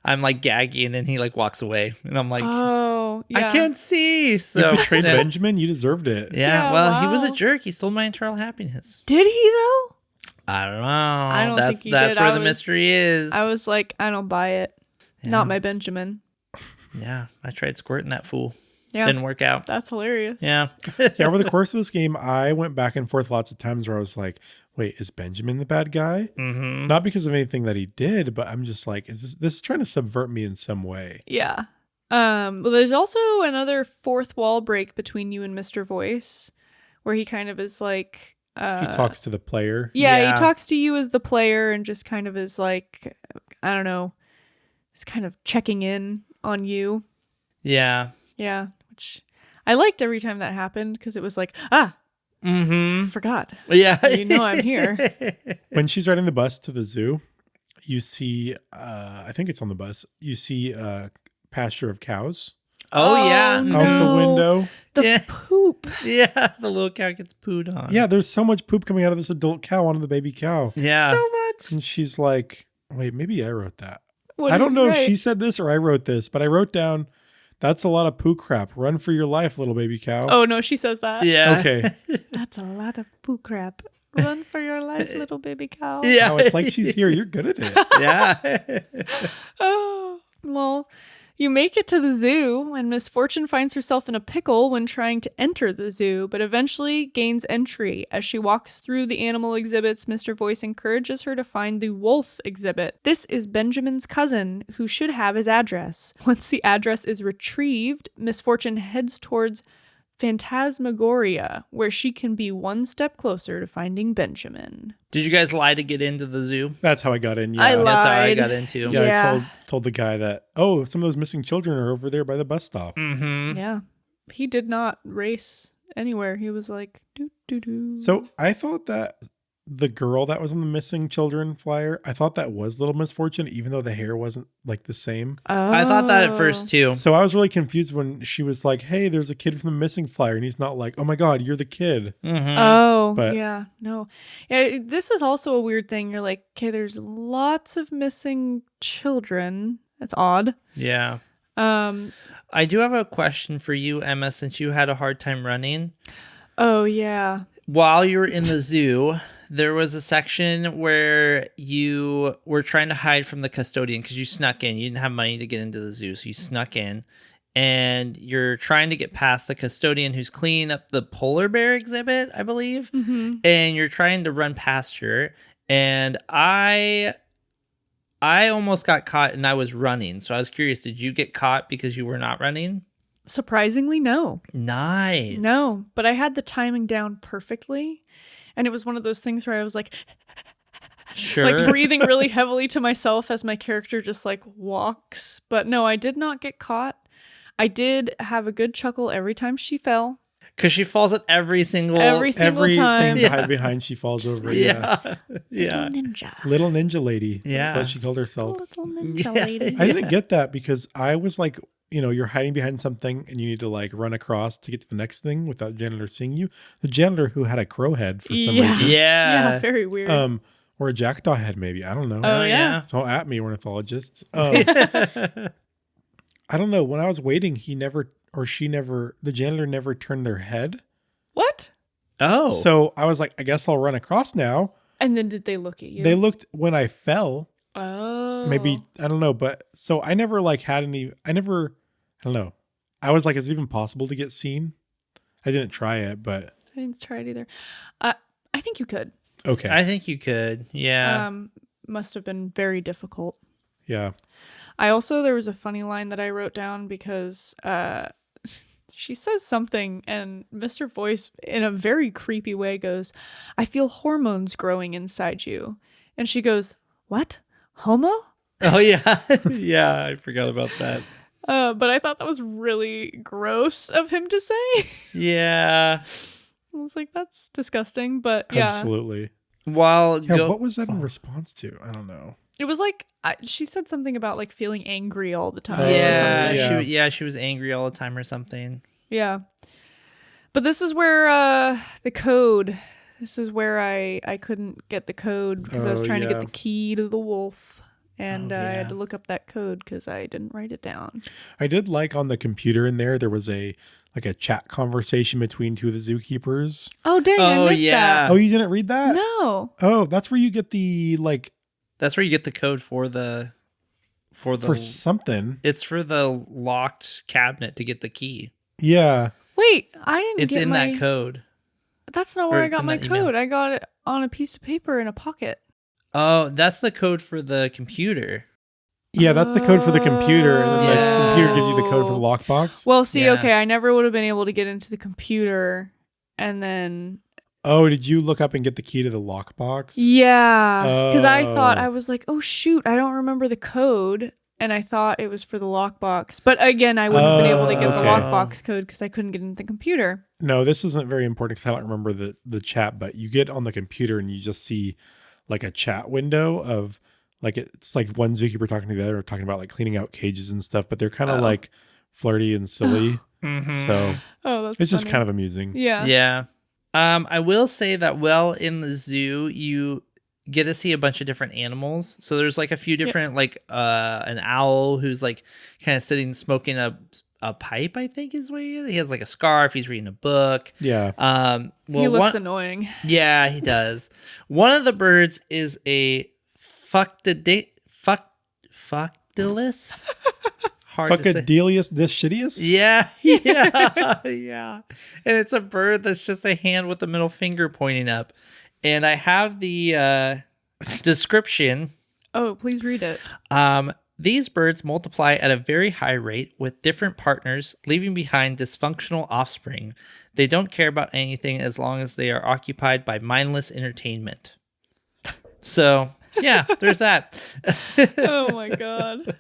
I'm like gagging, and he like walks away. And I'm like, oh, yeah. I can't see. So You betrayed Benjamin. You deserved it. Yeah, well, he was a wow. jerk. He stole my eternal happiness. Did he, though? I don't know. I don't think he that's did. where the mystery is. I was like, I don't buy it. Yeah. Not my Benjamin. Yeah, I tried squirting that fool. Yeah. Didn't work out. That's hilarious. Yeah. Yeah, over the course of this game, I went back and forth lots of times where I was like, wait, is Benjamin the bad guy? Mm-hmm. Not because of anything that he did, but I'm just like, is this is trying to subvert me in some way? Yeah. Well, there's also another fourth wall break between you and Mr. Voice, where he kind of is like... He talks to the player. Yeah, Yeah. he talks to you as the player and just kind of is like, I don't know, just kind of checking in on you. Yeah. Yeah, which I liked every time that happened because it was like, Mm-hmm. I forgot. Yeah. You know I'm here. When she's riding the bus to the zoo, you see, I think it's on the bus, you see a pasture of cows Oh, yeah. out the No. window. The Yeah. poop. Yeah. The little cow gets pooed on. Yeah, there's so much poop coming out of this adult cow onto the baby cow. Yeah. So much. And she's like, wait, maybe I wrote that. What I did don't you know if write? she said this or I wrote this, but I wrote down, that's a lot of poo crap. Run for your life, little baby cow. Oh, no, she says that. Yeah. Okay. That's a lot of poo crap. Run for your life, little baby cow. Yeah. Oh, it's like she's here. You're good at it. Yeah. Oh, well, you make it to the zoo, and Misfortune finds herself in a pickle when trying to enter the zoo, but eventually gains entry. As she walks through the animal exhibits, Mr. Voice encourages her to find the wolf exhibit. This is Benjamin's cousin, who should have his address. Once the address is retrieved, Misfortune heads towards Phantasmagoria, where she can be one step closer to finding Benjamin. Did you guys lie to get into the zoo? That's how I got in. Yeah. I lied. That's how I got into. Yeah, Yeah. I told the guy that, oh, some of those missing children are over there by the bus stop. Mm-hmm. Yeah. He did not race anywhere. He was like, doo doo doo. So I thought that the girl that was on the missing children flyer, I thought that was Little Misfortune, even though the hair wasn't like the same. I thought that at first too. So I was really confused when she was like, "Hey, there's a kid from the missing flyer," and he's not like, "Oh my God, you're the kid." Mm-hmm. Oh, But- yeah. No. Yeah, this is also a weird thing. You're like, okay, there's lots of missing children. That's odd. Yeah. Um. I do have a question for you, Emma, since you had a hard time running. Oh, yeah. While you were in the zoo, there was a section where you were trying to hide from the custodian because you snuck in. You didn't have money to get into the zoo, so you snuck in. And you're trying to get past the custodian who's cleaning up the polar bear exhibit, I believe. Mm-hmm. And you're trying to run past her. And I almost got caught and I was running. So I was curious, did you get caught because you were not running? Surprisingly, no. Nice. No, but I had the timing down perfectly. And it was one of those things where I was like, Sure. like breathing really heavily to myself as my character just like walks. But no, I did not get caught. I did have a good chuckle every time she fell. Because she falls at every single Everything Everything time. hide behind she falls over. Yeah. Yeah. Ninja. Little ninja lady. Yeah. That's what she called herself. Little ninja Yeah. lady. I didn't get that because I was like, you're hiding behind something and you need to like run across to get to the next thing without the janitor seeing you. The janitor who had a crow head for some Yeah. reason. Yeah, Yeah. very weird. Or a jackdaw head, maybe. I don't know. Oh, yeah. Don't at me, ornithologists. I don't know. When I was waiting, the janitor never turned their head. What? Oh. So I was like, I guess I'll run across now. And then did they look at you? They looked when I fell. Oh. Maybe, I don't know. But so I never I don't know. I was like, is it even possible to get seen? I didn't try it, but. I didn't try it either. I think you could. Okay. I think you could. Yeah. Must have been very difficult. Yeah. There was a funny line that I wrote down because she says something and Mr. Voice in a very creepy way goes, "I feel hormones growing inside you." And she goes, "What? Homo?" Oh, yeah. Yeah. I forgot about that. But I thought that was really gross of him to say. Yeah. I was like, that's disgusting. But yeah, Absolutely. While Yeah. What was that in response to? I don't know. it was like she said something about like feeling angry all the time or yeah, something. she was angry all the time or something. Yeah. But this is where the code. This is where I couldn't get the code because I was trying to get the key to the wolf. And I had to look up that code because I didn't write it down. I did like on the computer in there was a chat conversation between two of the zookeepers. Oh, dang, I missed that. Oh, you didn't read that? No. Oh, that's where you get the That's where you get the code for something. It's for the locked cabinet to get the key. Yeah. Wait, I didn't It's get in my... that code. That's not Or where I it's got in my that email. code. I got it on a piece of paper in a pocket. Oh, that's the code for the computer. Yeah, that's the code for the computer, and then Yeah. the computer gives you the code for the lockbox. Well, see, Yeah. okay, I never would have been able to get into the computer, and then Oh, did you look up and get the key to the lockbox? yeah, because I thought Oh. I was like, oh shoot, I don't remember the code, and I thought it was for the lockbox. But again, I wouldn't have been able to get the okay. lockbox code because I couldn't get into the computer. No, this isn't very important because I don't remember the chat, but you get on the computer and you just see like a chat window of like it's like one zookeeper talking to the other, talking about like cleaning out cages and stuff, but they're kind of like flirty and silly. Mm-hmm. So Oh, that's it's just funny. kind of amusing. Yeah. Yeah. I will say that while in the zoo, you get to see a bunch of different animals. So there's like a few different, like an owl who's like kind of sitting smoking a pipe, I think is what he is. He has like a scarf. He's reading a book. Yeah. Well, He looks annoying. yeah, he does. One of the birds is a fucktidilus. Hard to say. Fuckadelius dishidius? Yeah, yeah, yeah. And it's a bird that's just a hand with the middle finger pointing up. And I have the description. Oh, please read it. These birds multiply at a very high rate with different partners, leaving behind dysfunctional offspring. They don't care about anything as long as they are occupied by mindless entertainment. So, yeah, there's that. Oh my god.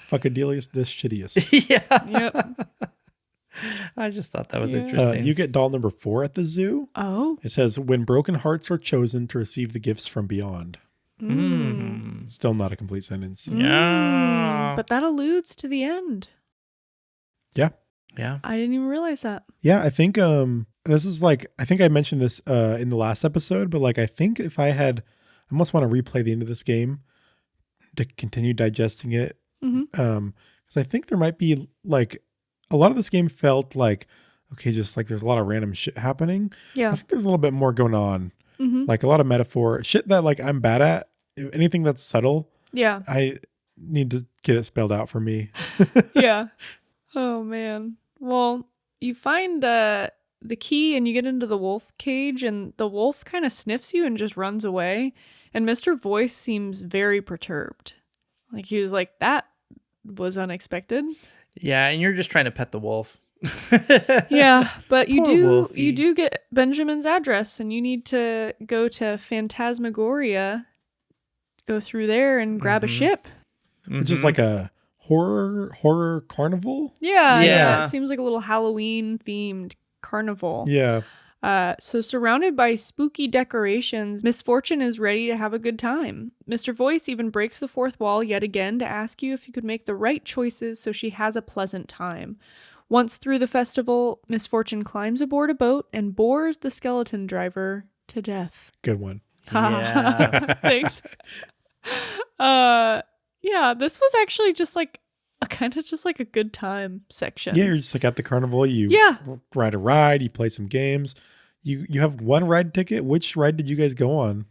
Fuckadelius dishidius. Yeah. Yep. I just thought that was Yeah. interesting. You get doll number 4 at the zoo. Oh. It says, when broken hearts are chosen to receive the gifts from beyond. Still not a complete sentence. Yeah. But that alludes to the end. Yeah. Yeah. I didn't even realize that. Yeah, I think this is like, I think I mentioned this in the last episode, but like I think if I almost want to replay the end of this game to continue digesting it. Because I think there might be like a lot of this game felt like, okay, just like there's a lot of random shit happening. Yeah. I think there's a little bit more going on. Like a lot of metaphor shit that like I'm bad at. If anything that's subtle, Yeah. I need to get it spelled out for me. Yeah. Oh man. Well, you find the key and you get into the wolf cage, and the wolf kind of sniffs you and just runs away. And Mr. Voice seems very perturbed. Like he was like, that was unexpected. Yeah, and you're just trying to pet the wolf. Yeah, but you Poor Wolfie. you do get Benjamin's address, and you need to go to Phantasmagoria, go through there and grab a ship. It's just like a horror carnival. Yeah, Yeah. It seems like a little Halloween themed carnival. Yeah. So surrounded by spooky decorations, Misfortune is ready to have a good time. Mr. Voice even breaks the fourth wall yet again to ask you if you could make the right choices so she has a pleasant time. Once through the festival, Misfortune climbs aboard a boat and bores the skeleton driver to death. Good one. Yeah. Thanks. Yeah, this was actually just like a kind of just like a good time section. Yeah, you're just like at the carnival. You ride a ride, you play some games. You have one ride ticket. Which ride did you guys go on?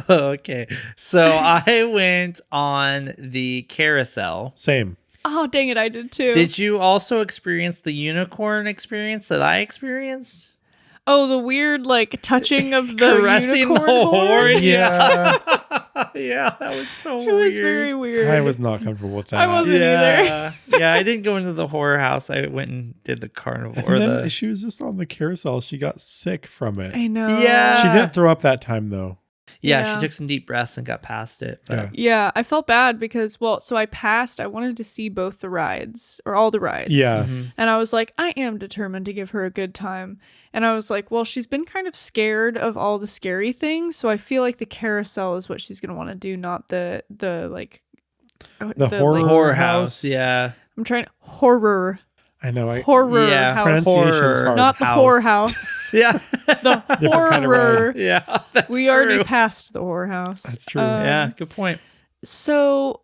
Okay. So I went on the carousel. Same. Oh, dang it, I did too. Did you also experience the unicorn experience that I experienced? Oh, the weird like touching of the Caressing unicorn the horn? horn? Yeah. Yeah, that was so It weird. was very weird. I was not comfortable with that. I wasn't either. Yeah, I didn't go into the horror house. I went and did the carnival. And then she was just on the carousel. She got sick from it. I know. Yeah. She didn't throw up that time though. Yeah, she took some deep breaths and got past it. But Yeah, I felt bad because, so I wanted to see both the rides, or all the rides. Yeah. And I was like, I am determined to give her a good time. And I was like, well, she's been kind of scared of all the scary things, so I feel like the carousel is what she's going to want to do, not the horror house. Yeah. I'm trying horror. I know. Horror yeah, house. Pronunciation's hard. Not the House. whorehouse. Yeah. The Different kind of horror. ride. Yeah. That's We already true. passed the whorehouse. That's true. Yeah, good point. So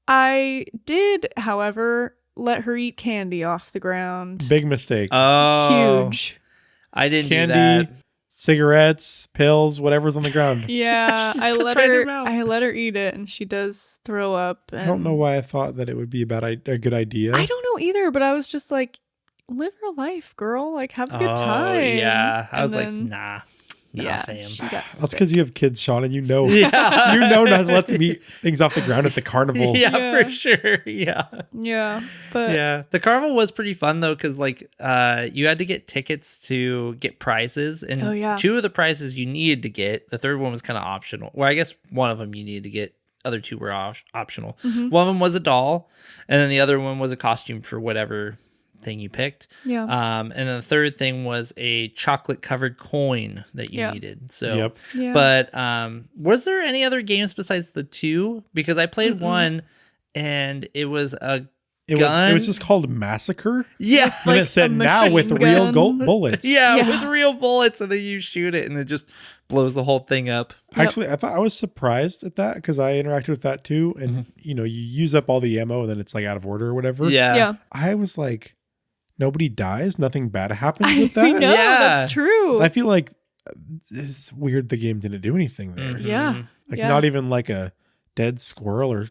I did, however, let her eat candy off the ground. Big mistake. Oh. Huge. I didn't do Candy, that. cigarettes, pills, whatever's on the ground. Yeah, She I just let puts it right in her. her mouth. I let her eat it, and she does throw up. I don't know why I thought that it would be a good idea. I don't know either, but I was just like, live your life, girl. Like, have a good Oh, time. yeah. I And was like, then- nah, yeah, fam. she got That's sick. because you have kids, Shawn, and you know Yeah. you know not to let them eat things off the ground at the carnival. Yeah, Yeah. for sure. Yeah. Yeah, but Yeah. The carnival was pretty fun though, because like you had to get tickets to get prizes, and Oh, yeah. 2 of the prizes you needed to get. The third one was kind of optional. Well, I guess one of them you needed to get. Other 2 were optional. Mm-hmm. One of them was a doll, and then the other one was a costume for whatever thing you picked. yeah, And then the third thing was a chocolate covered coin that you Yeah. needed. So Yep. yeah. but was there any other games besides the 2? Because I played one and it was a It gun. was just called Massacre. Yeah. And Like it said a now with machine real gun. bullets. Yeah, Yeah. with real bullets, and then you shoot it and it just blows the whole thing up. Actually, I was surprised at that because I interacted with that too. And you use up all the ammo and then it's like out of order or whatever. Yeah. yeah. I was like, nobody dies, nothing bad happens I with that. know Yeah. that's true. I feel like it's weird the game didn't do anything there. Mhm. Yeah, Like yeah. not even like a dead squirrel or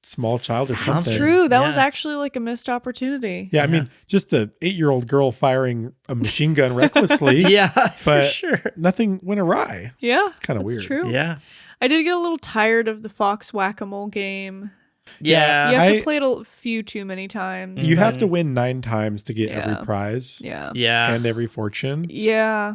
small child or That's something. That's true. That was Yeah. actually like a missed opportunity. Yeah, I mean, just a 8-year-old girl firing a machine gun recklessly. Yeah, for But- sure. Nothing went awry. Yeah, It's kind of that's weird. true. Yeah. I did get a little tired of the Fox Whack-A-Mole game. Yeah. You have I- to play it a few too many times. You have Mhm. to win 9 times to get Yeah. every prize Yeah. Yeah. and every fortune. Yeah.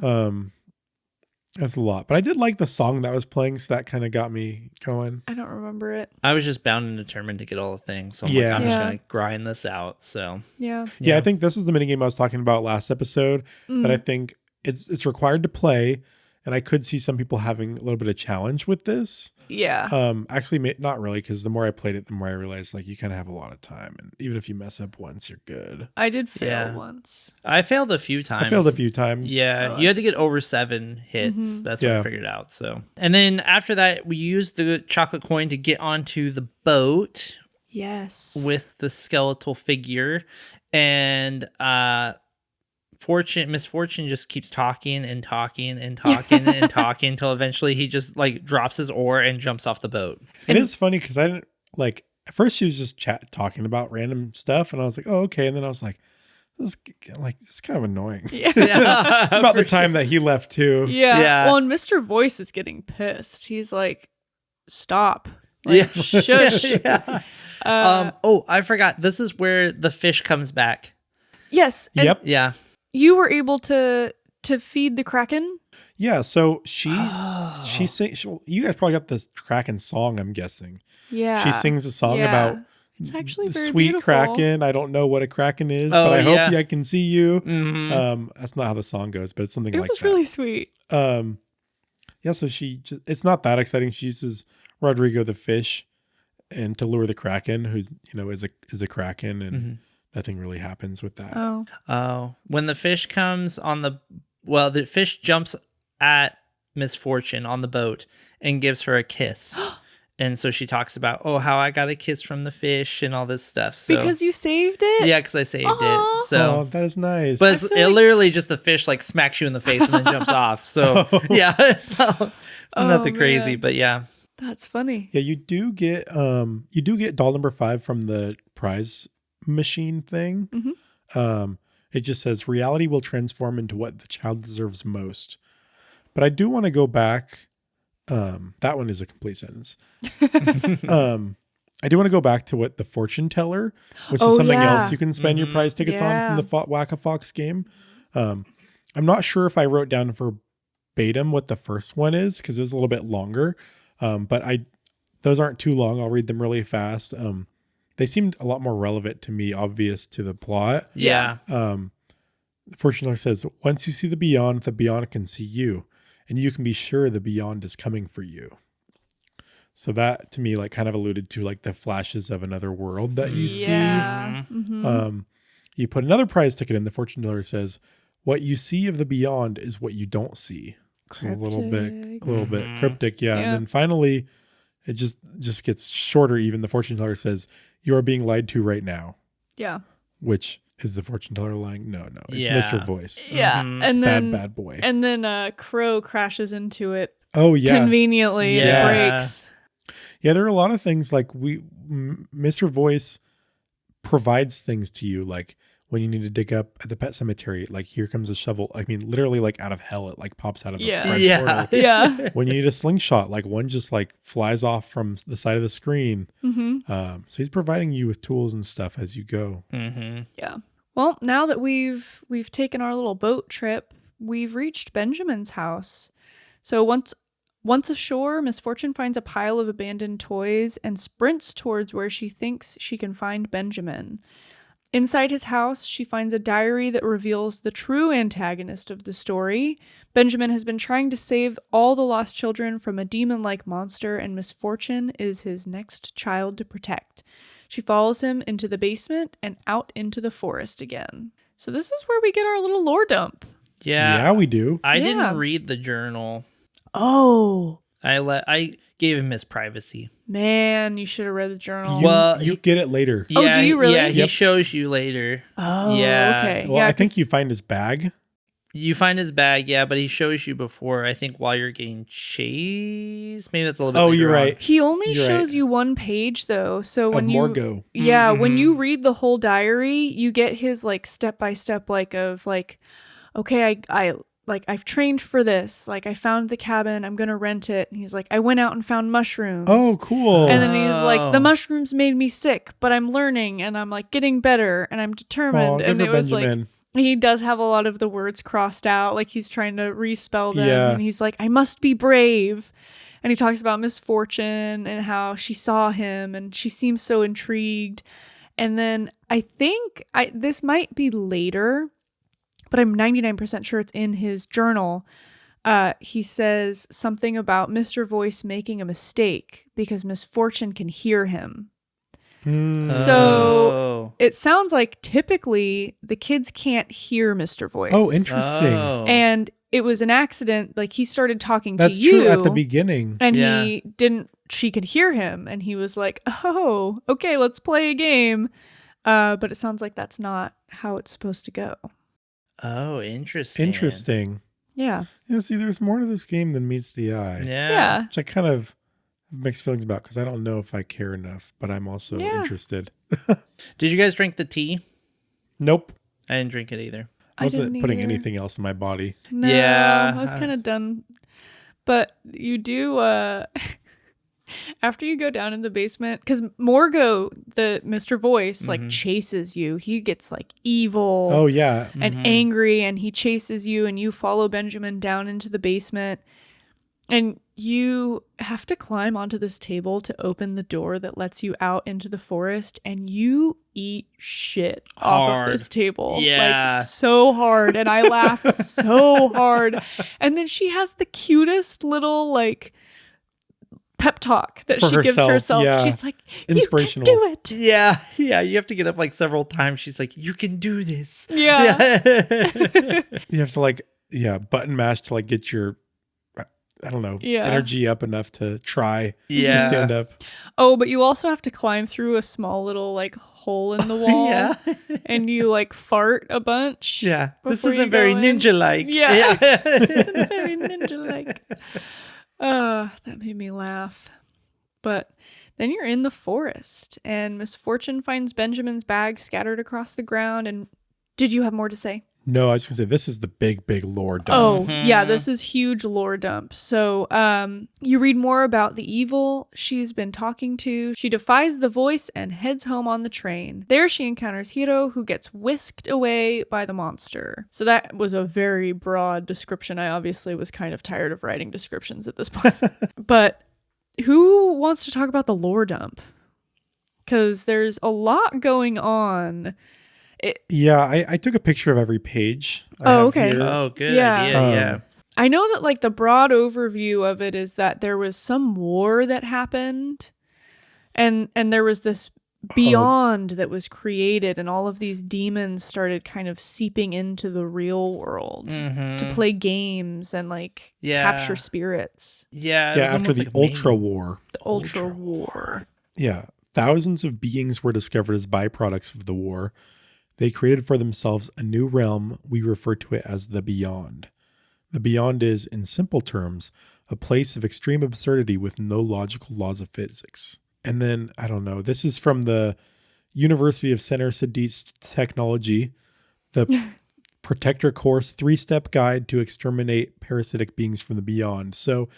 That's a lot. But I did like the song that was playing, so that kind of got me going. I don't remember it. I was just bound and determined to get all the things. So I'm Yeah. like, I'm just Yeah. going to grind this out. So Yeah. Yeah, I think this is the minigame I was talking about last episode that I Mm. think it's required to play. And I could see some people having a little bit of challenge with this. Yeah. Actually, not really, because the more I played it, the more I realized like you kind of have a lot of time, and even if you mess up once, you're good. I did fail Yeah. once. I failed a few times. I failed a few times. Yeah, Oh, you had to get over 7 hits. Mhm. That's what Yeah. I figured out. So, and then after that, we used the chocolate coin to get onto the boat Yes. with the skeletal figure, and Misfortune just keeps talking and talking and talking and talking until eventually he just like drops his oar and jumps off the boat. It is funny because I didn't like at first she was just talking about random stuff, and I was like, oh, okay, and then I was like, this is like it's kind of annoying. Yeah. Yeah, It's about the time that he left too. Yeah. Yeah. Well, and Mr. Voice is getting pissed. He's like, stop. Like, shush. Yeah. Oh, I forgot. This is where the fish comes back. Yes. And Yep. Yeah. you were able to feed the Kraken? Yeah. So she Oh. sings. You guys probably got this Kraken song, I'm guessing. Yeah. She sings a song Yeah. about It's actually the very sweet beautiful. Kraken. I don't know what a Kraken is, Oh, but I yeah. hope I can see you. Mhm. That's not how the song goes, but it's something It like was that. really sweet. Yeah, so it's not that exciting. She uses Rodrigo the fish and to lure the Kraken, who's is a Kraken, and Mhm. nothing really happens with that. Oh. Oh, when the fish comes on the fish jumps at Misfortune on the boat and gives her a kiss. And so she talks about, how I got a kiss from the fish and all this stuff. So Because you saved it? yeah, because I saved Aw. it. So Oh, that is nice. but I it's feel like- literally just the fish like smacks you in the face and then jumps off. So Oh. yeah, so Oh, nothing crazy, man. but yeah. That's funny. Yeah, you do get doll number 5 from the prize machine thing. It just says reality will transform into what the child deserves most. But I do want to go back. That one is a complete sentence. I do want to go back to what the fortune teller, which is Oh, something yeah. else you can spend your prize tickets on from the Whack-A-Fox game. I'm not sure if I wrote down verbatim what the first one is because it was a little bit longer. But those aren't too long. I'll read them really fast. They seemed a lot more relevant to me, obvious to the plot. Yeah. The fortune teller says, once you see the beyond can see you, and you can be sure the beyond is coming for you. So that to me, like, kind of alluded to like the flashes of another world that you Yeah. see. Mhm. You put another prize ticket in. The fortune teller says, what you see of the beyond is what you don't see. It's a little bit Mhm. cryptic. Yeah. Yeah. And then finally, it just gets shorter. Even the fortune teller says, you are being lied to right now, Yeah. which is the fortune teller lying? No, it's Yeah. Mr. Voice. Yeah. Mhm. And then Bad boy. And then Crow crashes into it Oh yeah. conveniently and Yeah. it breaks. Yeah, there are a lot of things like Mr. Voice provides things to you, like when you need to dig up at the pet cemetery, like here comes a shovel. I mean, literally like out of hell, it like pops out of Yeah. the front Yeah. portal. Yeah. When you need a slingshot, like one just like flies off from the side of the screen. Mm-hmm. So he's providing you with tools and stuff as you go. Mm-hmm. Yeah. Well, now that we've taken our little boat trip, we've reached Benjamin's house. So once ashore, Misfortune finds a pile of abandoned toys and sprints towards where she thinks she can find Benjamin. Inside his house, she finds a diary that reveals the true antagonist of the story. Benjamin has been trying to save all the lost children from a demon-like monster, and Misfortune is his next child to protect. She follows him into the basement and out into the forest again. So this is where we get our little lore dump. Yeah. We do. I Yeah. didn't read the journal. Oh, I gave him his privacy. man, you should have read the journal. Well, you get it later. Oh, do you really? Yeah, he Yep. shows you later. Oh, Yeah. okay. Well, yeah, I think 'cause- you find his bag. You find his bag, yeah, but he shows you before, I think, while you're getting chased. Maybe that's a little bit Oh, later you're on. right. He only You're shows right. you one page though, so Of when you Morgo. yeah, when Mhm. you read the whole diary, you get his like step by step like of like, okay, I like I've trained for this, like I found the cabin, I'm gonna rent it, and he's like, I went out and found mushrooms. Oh, cool. And then he's like, the Oh. mushrooms made me sick, but I'm learning and I'm like getting better and I'm determined. Aw, good And for it was Benjamin. like He does have a lot of the words crossed out, like he's trying to respell them. Yeah. And he's like, I must be brave. And he talks about Misfortune and how she saw him and she seems so intrigued. And then I think this might be later, but I'm 99% sure it's in his journal. He says something about Mr. Voice making a mistake because Misfortune can hear him. So it sounds like typically the kids can't hear Mr. Voice. Oh, interesting. And it was an accident. Like he started talking That's to you. true at the beginning. And she could hear him. And he was like, oh, okay, let's play a game. But it sounds like that's not how it's supposed to go. Oh, interesting. Interesting. Yeah. Yeah, see, there's more to this game than meets the eye. Yeah. Which I kind of have mixed feelings about because I don't know if I care enough, but I'm also interested. Did you guys drink the tea? Nope. I didn't drink it either. I wasn't putting anything else in my body. No, Yeah. I was kind of done. But you do, after you go down in the basement, because Morgo, the Mr. Voice, like chases you. He gets like evil. Oh, yeah. And angry, and he chases you, and you follow Benjamin down into the basement. And you have to climb onto this table to open the door that lets you out into the forest, and you eat shit off of this table. Yeah. Like, so hard. And I laughed so hard. And then she has the cutest little, like, pep talk that she gives herself. Yeah. She's like, inspirational. You can do it. Yeah. Yeah. You have to get up like several times. She's like, you can do this. Yeah. You have to like, button mash to like get your, I don't know, energy up enough to try to stand up. Oh, but you also have to climb through a small little like hole in the wall. And you like fart a bunch. Yeah. This isn't very ninja-like. Yeah. This isn't very ninja-like. That made me laugh. But then you're in the forest and Misfortune finds Benjamin's bag scattered across the ground. And did you have more to say? No, I was going to say, this is the big lore dump. Oh, yeah, this is huge lore dump. So you read more about the evil she's been talking to. She defies the voice and heads home on the train. There she encounters Hiro, who gets whisked away by the monster. So that was a very broad description. I obviously was kind of tired of writing descriptions at this point. But who wants to talk about the lore dump? Because there's a lot going on. I took a picture of every page. Okay. Oh, good idea. I know that like the broad overview of it is that there was some war that happened and there was this beyond that was created and all of these demons started kind of seeping into the real world to play games and like capture spirits. Yeah. After the Ultra War. The Ultra War. Yeah. Thousands of beings were discovered as byproducts of the war. They created for themselves a new realm. We refer to it as the Beyond. The Beyond is, in simple terms, a place of extreme absurdity with no logical laws of physics. And then, I don't know, this is from the University of Center Sedit's Technology, the Protector Course 3-Step Guide to Exterminate Parasitic Beings from the Beyond. So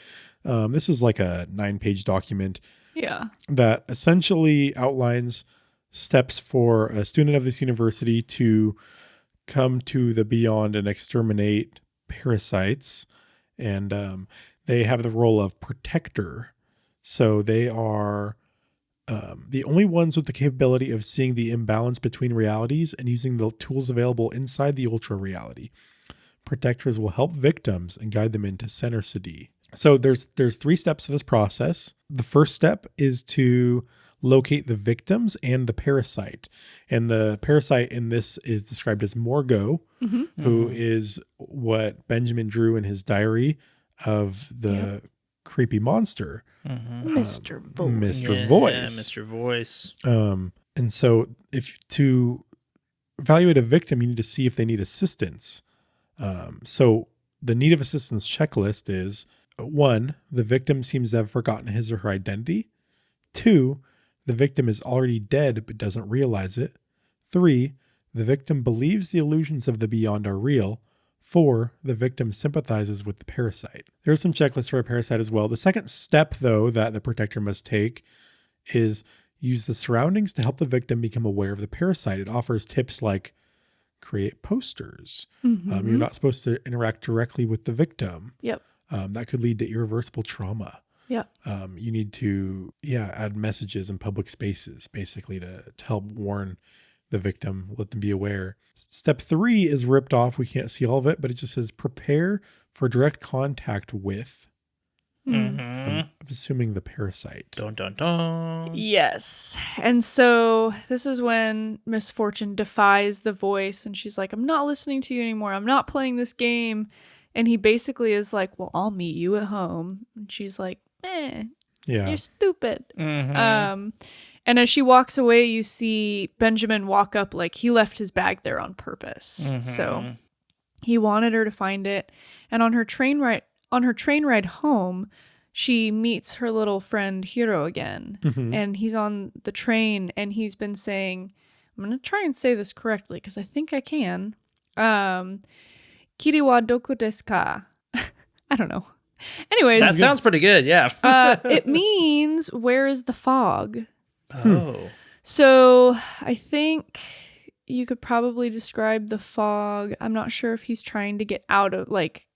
this is like a 9-page document that essentially outlines steps for a student of this university to come to the Beyond and exterminate parasites. And they have the role of protector. So they are the only ones with the capability of seeing the imbalance between realities and using the tools available inside the ultra reality. Protectors will help victims and guide them into Center City. So there's 3 steps to this process. The first step is to locate the victims and the parasite. And the parasite in this is described as Morgo, who is what Benjamin drew in his diary of the creepy monster. Mr. Voice. Mr. Voice. Yeah, Mr. Voice. And so if to evaluate a victim, you need to see if they need assistance. So the need of assistance checklist is 1, the victim seems to have forgotten his or her identity. 2, the victim is already dead but doesn't realize it. 3, the victim believes the illusions of the beyond are real. 4, the victim sympathizes with the parasite. There's some checklists for a parasite as well. The second step, though, that the protector must take is use the surroundings to help the victim become aware of the parasite. It offers tips like create posters. Mhm. You're not supposed to interact directly with the victim. Yep. That could lead to irreversible trauma. Yep. You need to, add messages in public spaces, basically to help warn the victim, let them be aware. Step 3 is ripped off. We can't see all of it, but it just says prepare for direct contact with, I'm assuming, the parasite. Dun, dun, dun. Yes. And so this is when Misfortune defies the voice and she's like, I'm not listening to you anymore. I'm not playing this game. And he basically is like, well, I'll meet you at home. And she's like, you're stupid. And as she walks away, you see Benjamin walk up like he left his bag there on purpose. So he wanted her to find it. And on her train ride home, she meets her little friend Hiro again. And he's on the train and he's been saying, I'm going to try and say this correctly because I think I can. Kiri wa doku desu ka? I don't know. Anyways. That sounds pretty good, yeah. It means, where is the fog? Oh. So I think you could probably describe the fog. I'm not sure if he's trying to get out of, like,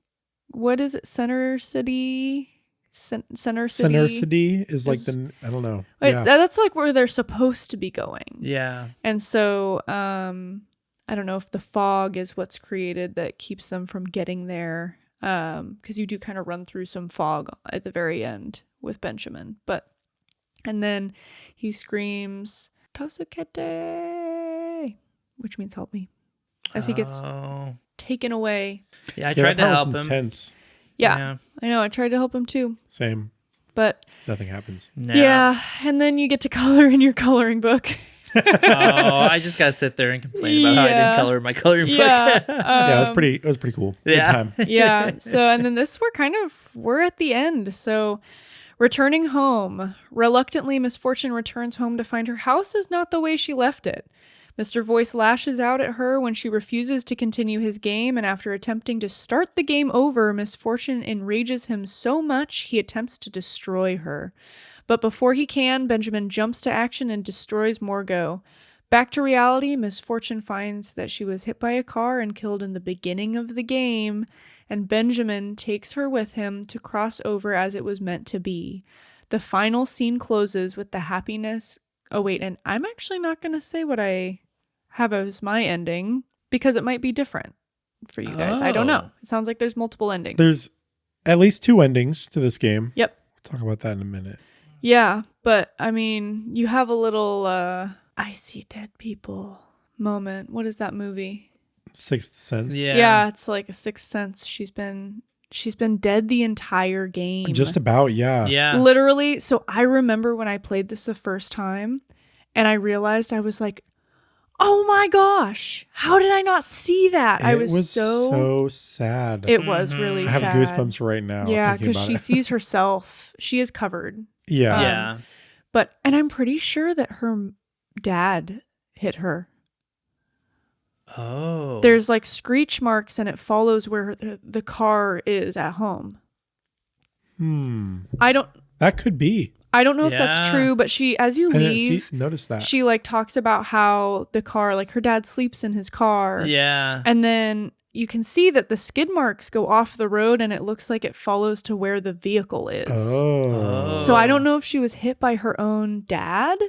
what is it? Center City? Center City? Center City is like I don't know. That's like where they're supposed to be going. Yeah. And so I don't know if the fog is what's created that keeps them from getting there. Because you do kind of run through some fog at the very end with Benjamin. And then he screams, Tasukete, which means help me, as he gets taken away. Yeah, I tried to help him. Intense. Yeah, I know. I tried to help him too. Same. But nothing happens. No. Yeah, and then you get to color in your coloring book. I just gotta sit there and complain about how I didn't color in my coloring book. Yeah, it was pretty cool. Yeah. Good time. Yeah. So, and then we're at the end. So, returning home, reluctantly, Misfortune returns home to find her house is not the way she left it. Mr. Voice lashes out at her when she refuses to continue his game, and after attempting to start the game over, Misfortune enrages him so much he attempts to destroy her. But before he can, Benjamin jumps to action and destroys Morgo. Back to reality, Misfortune finds that she was hit by a car and killed in the beginning of the game, and Benjamin takes her with him to cross over as it was meant to be. The final scene closes with the happiness... Oh, wait, and I'm actually not going to say what I have as my ending, because it might be different for you guys. I don't know. It sounds like there's multiple endings. There's at least 2 endings to this game. Yep. We'll talk about that in a minute. Yeah, but, I mean, you have a little, I see dead people moment. What is that movie? Sixth Sense. Yeah, it's like a Sixth Sense. She's been dead the entire game. Just about, yeah. Yeah. Literally. So I remember when I played this the first time and I realized, I was like, oh my gosh, how did I not see that? I was so sad. It was really sad. I have goosebumps right now. Yeah, because she sees herself. She is covered. Yeah. Yeah. And I'm pretty sure that her dad hit her. Oh. There's like screech marks and it follows where the car is at home. That could be. I don't know if that's true, but she, as you leave, notice that. she like talks about how the car, like her dad sleeps in his car. Yeah. And then you can see that the skid marks go off the road and it looks like it follows to where the vehicle is. Oh. So I don't know if she was hit by her own dad.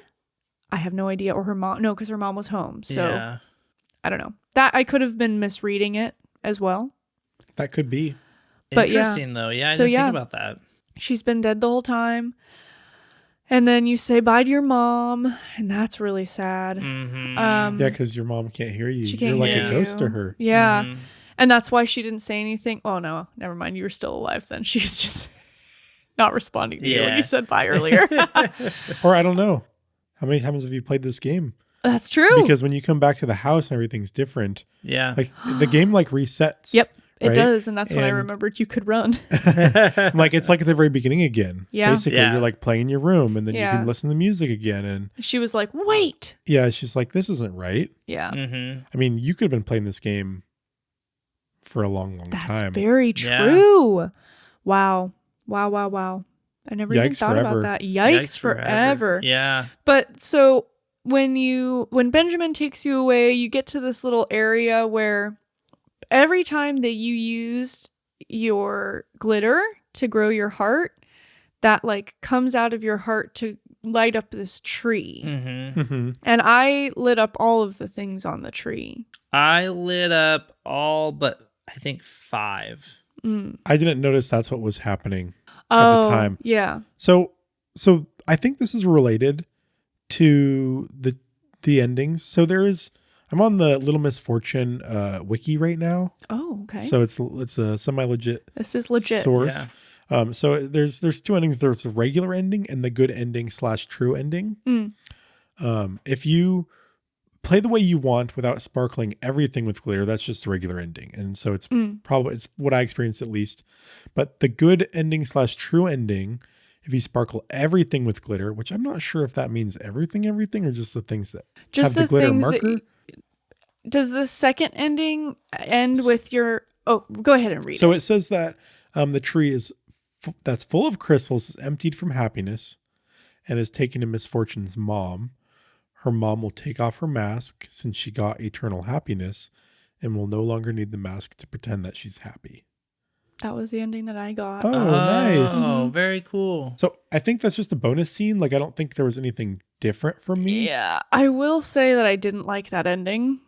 I have no idea. Or her mom. No, because her mom was home. So yeah. I don't know. That I could have been misreading it as well. That could be. But interesting though. Yeah, I So, didn't think about that. She's been dead the whole time. And then you say bye to your mom, and that's really sad. Mm-hmm. Yeah, because your mom can't hear you. She can't You're like hear a ghost you. to her. Yeah. Mm-hmm. And that's why she didn't say anything. Oh, no. Never mind. You were still alive then. She's just not responding to you when you said bye earlier. Or I don't know. How many times have you played this game? That's true. Because when you come back to the house and everything's different. Yeah. Like the game like resets. Yep. It right? does. And that's when I remembered you could run. Like it's like at the very beginning again. Yeah. Basically, you're like playing your room and then you Yeah. can listen to music again. And She was like, wait. yeah, she's like, this isn't right. Yeah. Mm-hmm. I mean, you could have been playing this game for a long, long That's time. very true. Wow. I never even Yikes thought forever. about that. Yikes forever. Yeah. But so when Benjamin takes you away, you get to this little area where every time that you used your glitter to grow your heart, that like comes out of your heart to light up this tree. And I lit up all of the things on the tree. I lit up all but I think 5. I didn't notice that's what was happening at the time. Yeah. So I think this is related to the endings. So I'm on the Little Misfortune wiki right now. Oh, okay. So it's a semi-legit This is legit. source. Yeah. So there's 2 endings. There's a regular ending and the good ending / true ending. If you play the way you want without sparkling everything with glitter, that's just the regular ending. And so it's it's what I experienced at least. But the good ending / true ending, if you sparkle everything with glitter, which I'm not sure if that means everything, or just the things that Just have the glitter things marker. Does the second ending end with your... Oh, go ahead and read it. So it says that the tree that's full of crystals is emptied from happiness and is taken to Misfortune's mom. Her mom will take off her mask since she got eternal happiness and will no longer need the mask to pretend that she's happy. That was the ending that I got. Oh, nice. Oh, very cool. So I think that's just a bonus scene. Like, I don't think there was anything different for me. Yeah. I will say that I didn't like that ending.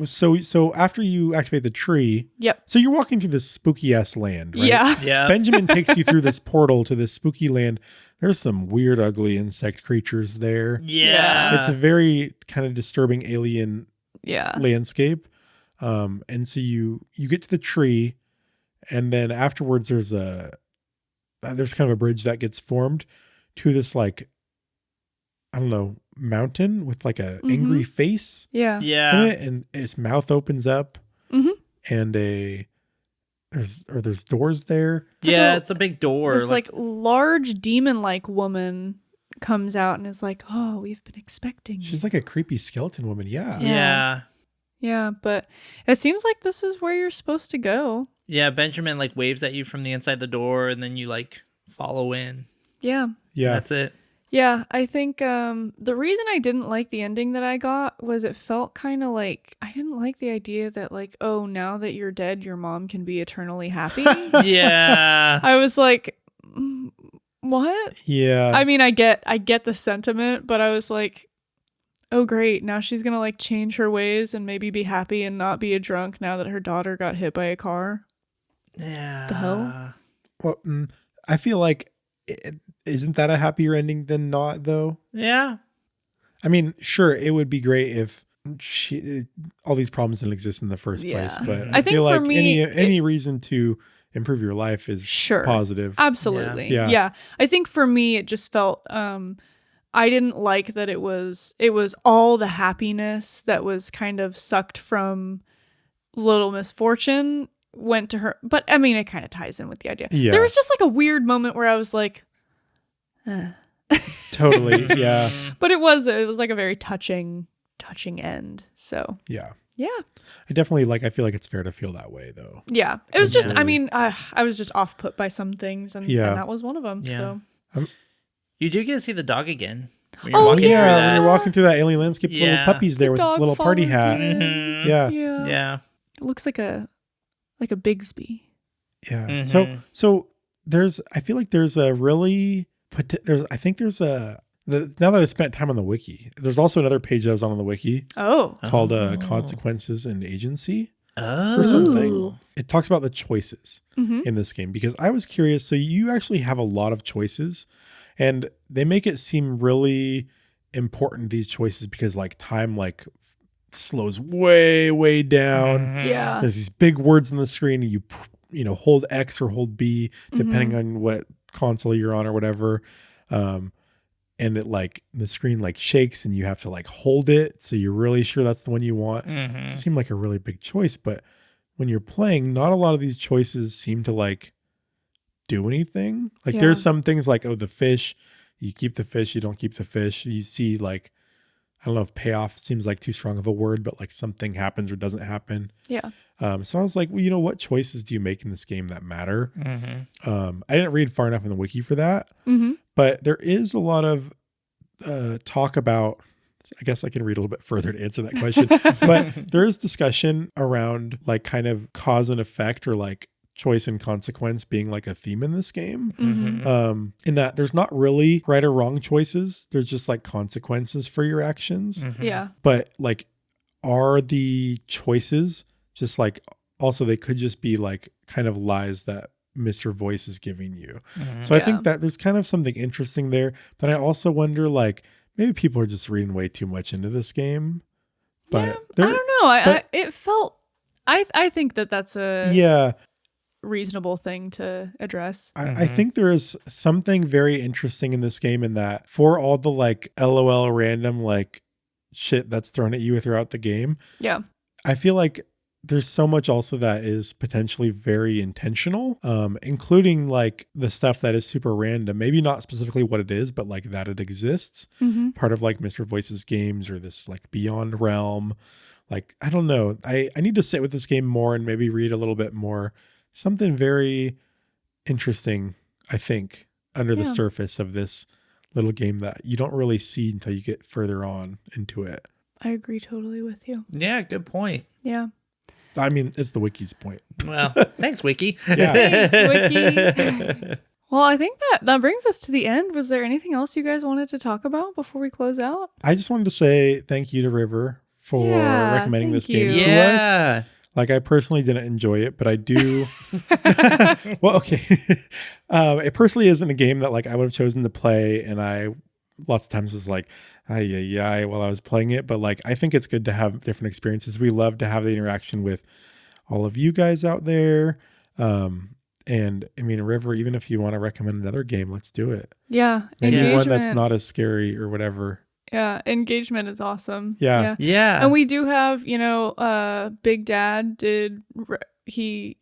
So after you activate the tree, Yep. so you're walking through this spooky ass land, right? Yeah. Yeah. Benjamin takes you through this portal to this spooky land. There's some weird, ugly insect creatures there. Yeah. It's a very kind of disturbing alien Yeah. landscape. And so you get to the tree, and then afterwards there's kind of a bridge that gets formed to this, like, I don't know, mountain with like a angry face Yeah. in Yeah. it, and its mouth opens up, and there's doors there. It's a big door. This like large demon-like woman comes out and is like, "Oh, we've been expecting you." She's like a creepy skeleton woman. Yeah. Yeah. Yeah, but it seems like this is where you're supposed to go. Yeah. Benjamin like waves at you from the inside the door, and then you like follow in. Yeah. Yeah. That's it. Yeah, I think the reason I didn't like the ending that I got was it felt kind of like I didn't like the idea that like, oh, now that you're dead, your mom can be eternally happy. Yeah. I was like, what? Yeah. I mean, I get the sentiment, but I was like, oh great, now she's gonna like change her ways and maybe be happy and not be a drunk now that her daughter got hit by a car. Yeah. The hell? Well, I feel like isn't that a happier ending than not, though? Yeah. I mean, sure, it would be great if all these problems didn't exist in the first place, but I I think feel for like me, any reason to improve your life is Sure. positive. Absolutely. Yeah. Yeah. I think for me it just felt I didn't like that it was all the happiness that was kind of sucked from Little Misfortune went to her. But I mean, it kind of ties in with the idea. Yeah. There was just like a weird moment where I was like, Totally. Yeah. but it was like a very touching end. So Yeah. yeah. I definitely I feel like it's fair to feel that way, though. Yeah. It was just, I Absolutely. mean, I was just off put by some things and that was one of them. Yeah. So You do get to see the dog again. When Oh, walking Yeah. through When that. you're walking through that alien landscape, the Yeah. little puppy's there with its dog little party follows hat. you in. Mhm. Yeah. Yeah. Yeah. It looks like a Bigsby. Yeah. Mhm. So I feel like there's a really, now that I spent time on the wiki, there's also another page that I was on the wiki Oh. called Consequences and Agency Oh. or something. Ooh. It talks about the choices in this game because I was curious. So you actually have a lot of choices and they make it seem really important, these choices, because like time slows way, way down. Yeah. There's these big words on the screen and you hold X or hold B depending on what console you're on or whatever. And it the screen shakes and you have to hold it. So you're really sure that's the one you want. It seemed like a really big choice, but when you're playing, not a lot of these choices seem to do anything. There's some things the fish, you keep the fish, you don't keep the fish. You see I don't know if payoff seems too strong of a word, but something happens or doesn't happen. Yeah. So I was like, well, what choices do you make in this game that matter? I didn't read far enough in the wiki for that, but there is a lot of talk about I guess I can read a little bit further to answer that question. But there is discussion around like kind of cause and effect, or like choice and consequence being like a theme in this game. In that there's not really right or wrong choices. There's just like consequences for your actions. Yeah. But like, are the choices just like, also they could just be like kind of lies that Mr. Voice is giving you. So I think that there's kind of something interesting there. But I also wonder, like, maybe people are just reading way too much into this game. But I don't know. It felt. I think that's a reasonable thing to address. I think there is something very interesting in this game, in that for all the like LOL random like shit that's thrown at you throughout the game. Yeah. I feel like there's so much also that is potentially very intentional, including like the stuff that is super random, maybe not specifically what it is, but like that it exists, part of like Mr. Voice's games, or this like beyond realm. Like, I don't know. I need to sit with this game more and maybe read a little bit more. Something very interesting, I think, under the surface of this little game that you don't really see until you get further on into it. I agree totally with you. Yeah, good point. Yeah. I mean, it's the wiki's point. Well, thanks, Wiki. Thanks, Wiki. Well, I think that brings us to the end. Was there anything else you guys wanted to talk about before we close out? I just wanted to say thank you to River for recommending this game to us. Like, I personally didn't enjoy it, but I do. Well, okay. It personally isn't a game that like I would have chosen to play, and I lots of times was like, while I was playing it. But like, I think it's good to have different experiences. We love to have the interaction with all of you guys out there. And I mean, River, even if you want to recommend another game, let's do it. Yeah. Maybe one that's not as scary or whatever. Yeah, engagement is awesome. Yeah. And we do have, Big Dad did he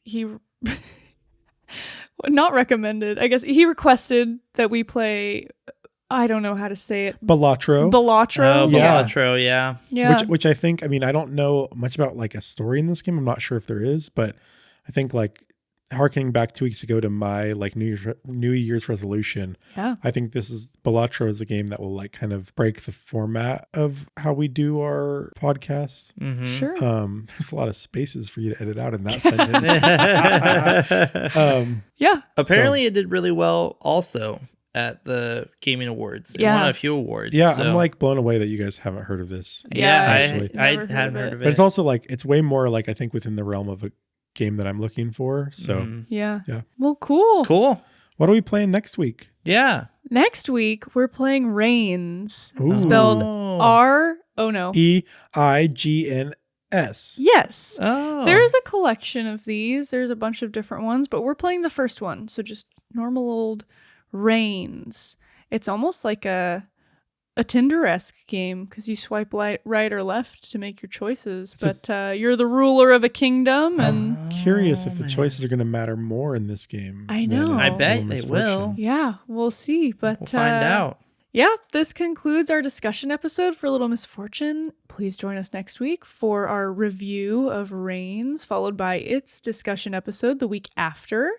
not recommended. I guess he requested that we play, I don't know how to say it. Balatro. Oh, Balatro, yeah. Which I think, I mean, I don't know much about like a story in this game. I'm not sure if there is, but I think like harkening back 2 weeks ago to my like New Year's resolution. Yeah. I think Balatro is a game that will like kind of break the format of how we do our podcast. Sure. There's a lot of spaces for you to edit out in that sentence. Apparently it did really well also at the Gaming Awards. It won a few awards. Yeah, so. I'm like blown away that you guys haven't heard of this. Yeah, actually. I hadn't heard of it. But it's also like, it's way more like, I think, within the realm of a game that I'm looking for. So yeah. Well, cool. What are we playing next week? Yeah. Next week we're playing Reigns. Spelled EIGNS. Yes. There's a collection of these. There's a bunch of different ones, but we're playing the first one. So just normal old Reigns. It's almost like a Tinder-esque game because you swipe right or left to make your choices, but you're the ruler of a kingdom. And I'm curious if the choices are going to matter more in this game. I know. I bet they will. Yeah, we'll see. But we'll find out. Yeah, this concludes our discussion episode for Little Misfortune. Please join us next week for our review of Reigns, followed by its discussion episode the week after.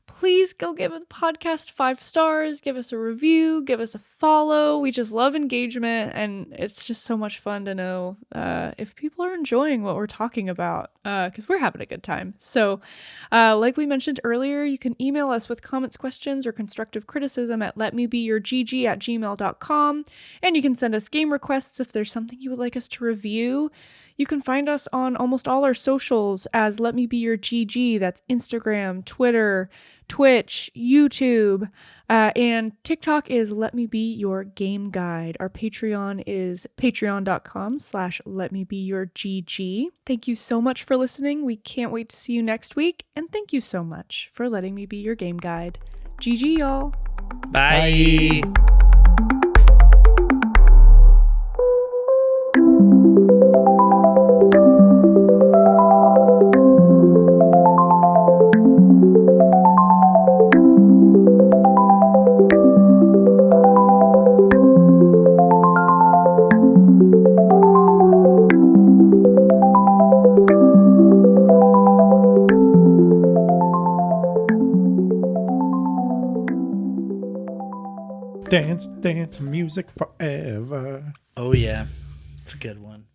Please go give the podcast 5 stars, give us a review, give us a follow. We just love engagement, and it's just so much fun to know if people are enjoying what we're talking about, because we're having a good time. So like we mentioned earlier, you can email us with comments, questions, or constructive criticism at letmebeyourgg@gmail.com, and you can send us game requests if there's something you would like us to review. You can find us on almost all our socials as Let Me Be Your GG. That's Instagram, Twitter, Twitch, YouTube, and TikTok is Let Me Be Your Game Guide. Our Patreon is patreon.com/letmebeyourgg. Thank you so much for listening. We can't wait to see you next week. And thank you so much for letting me be your game guide. GG, y'all. Bye. Dance, dance, music forever. Oh, yeah. It's a good one.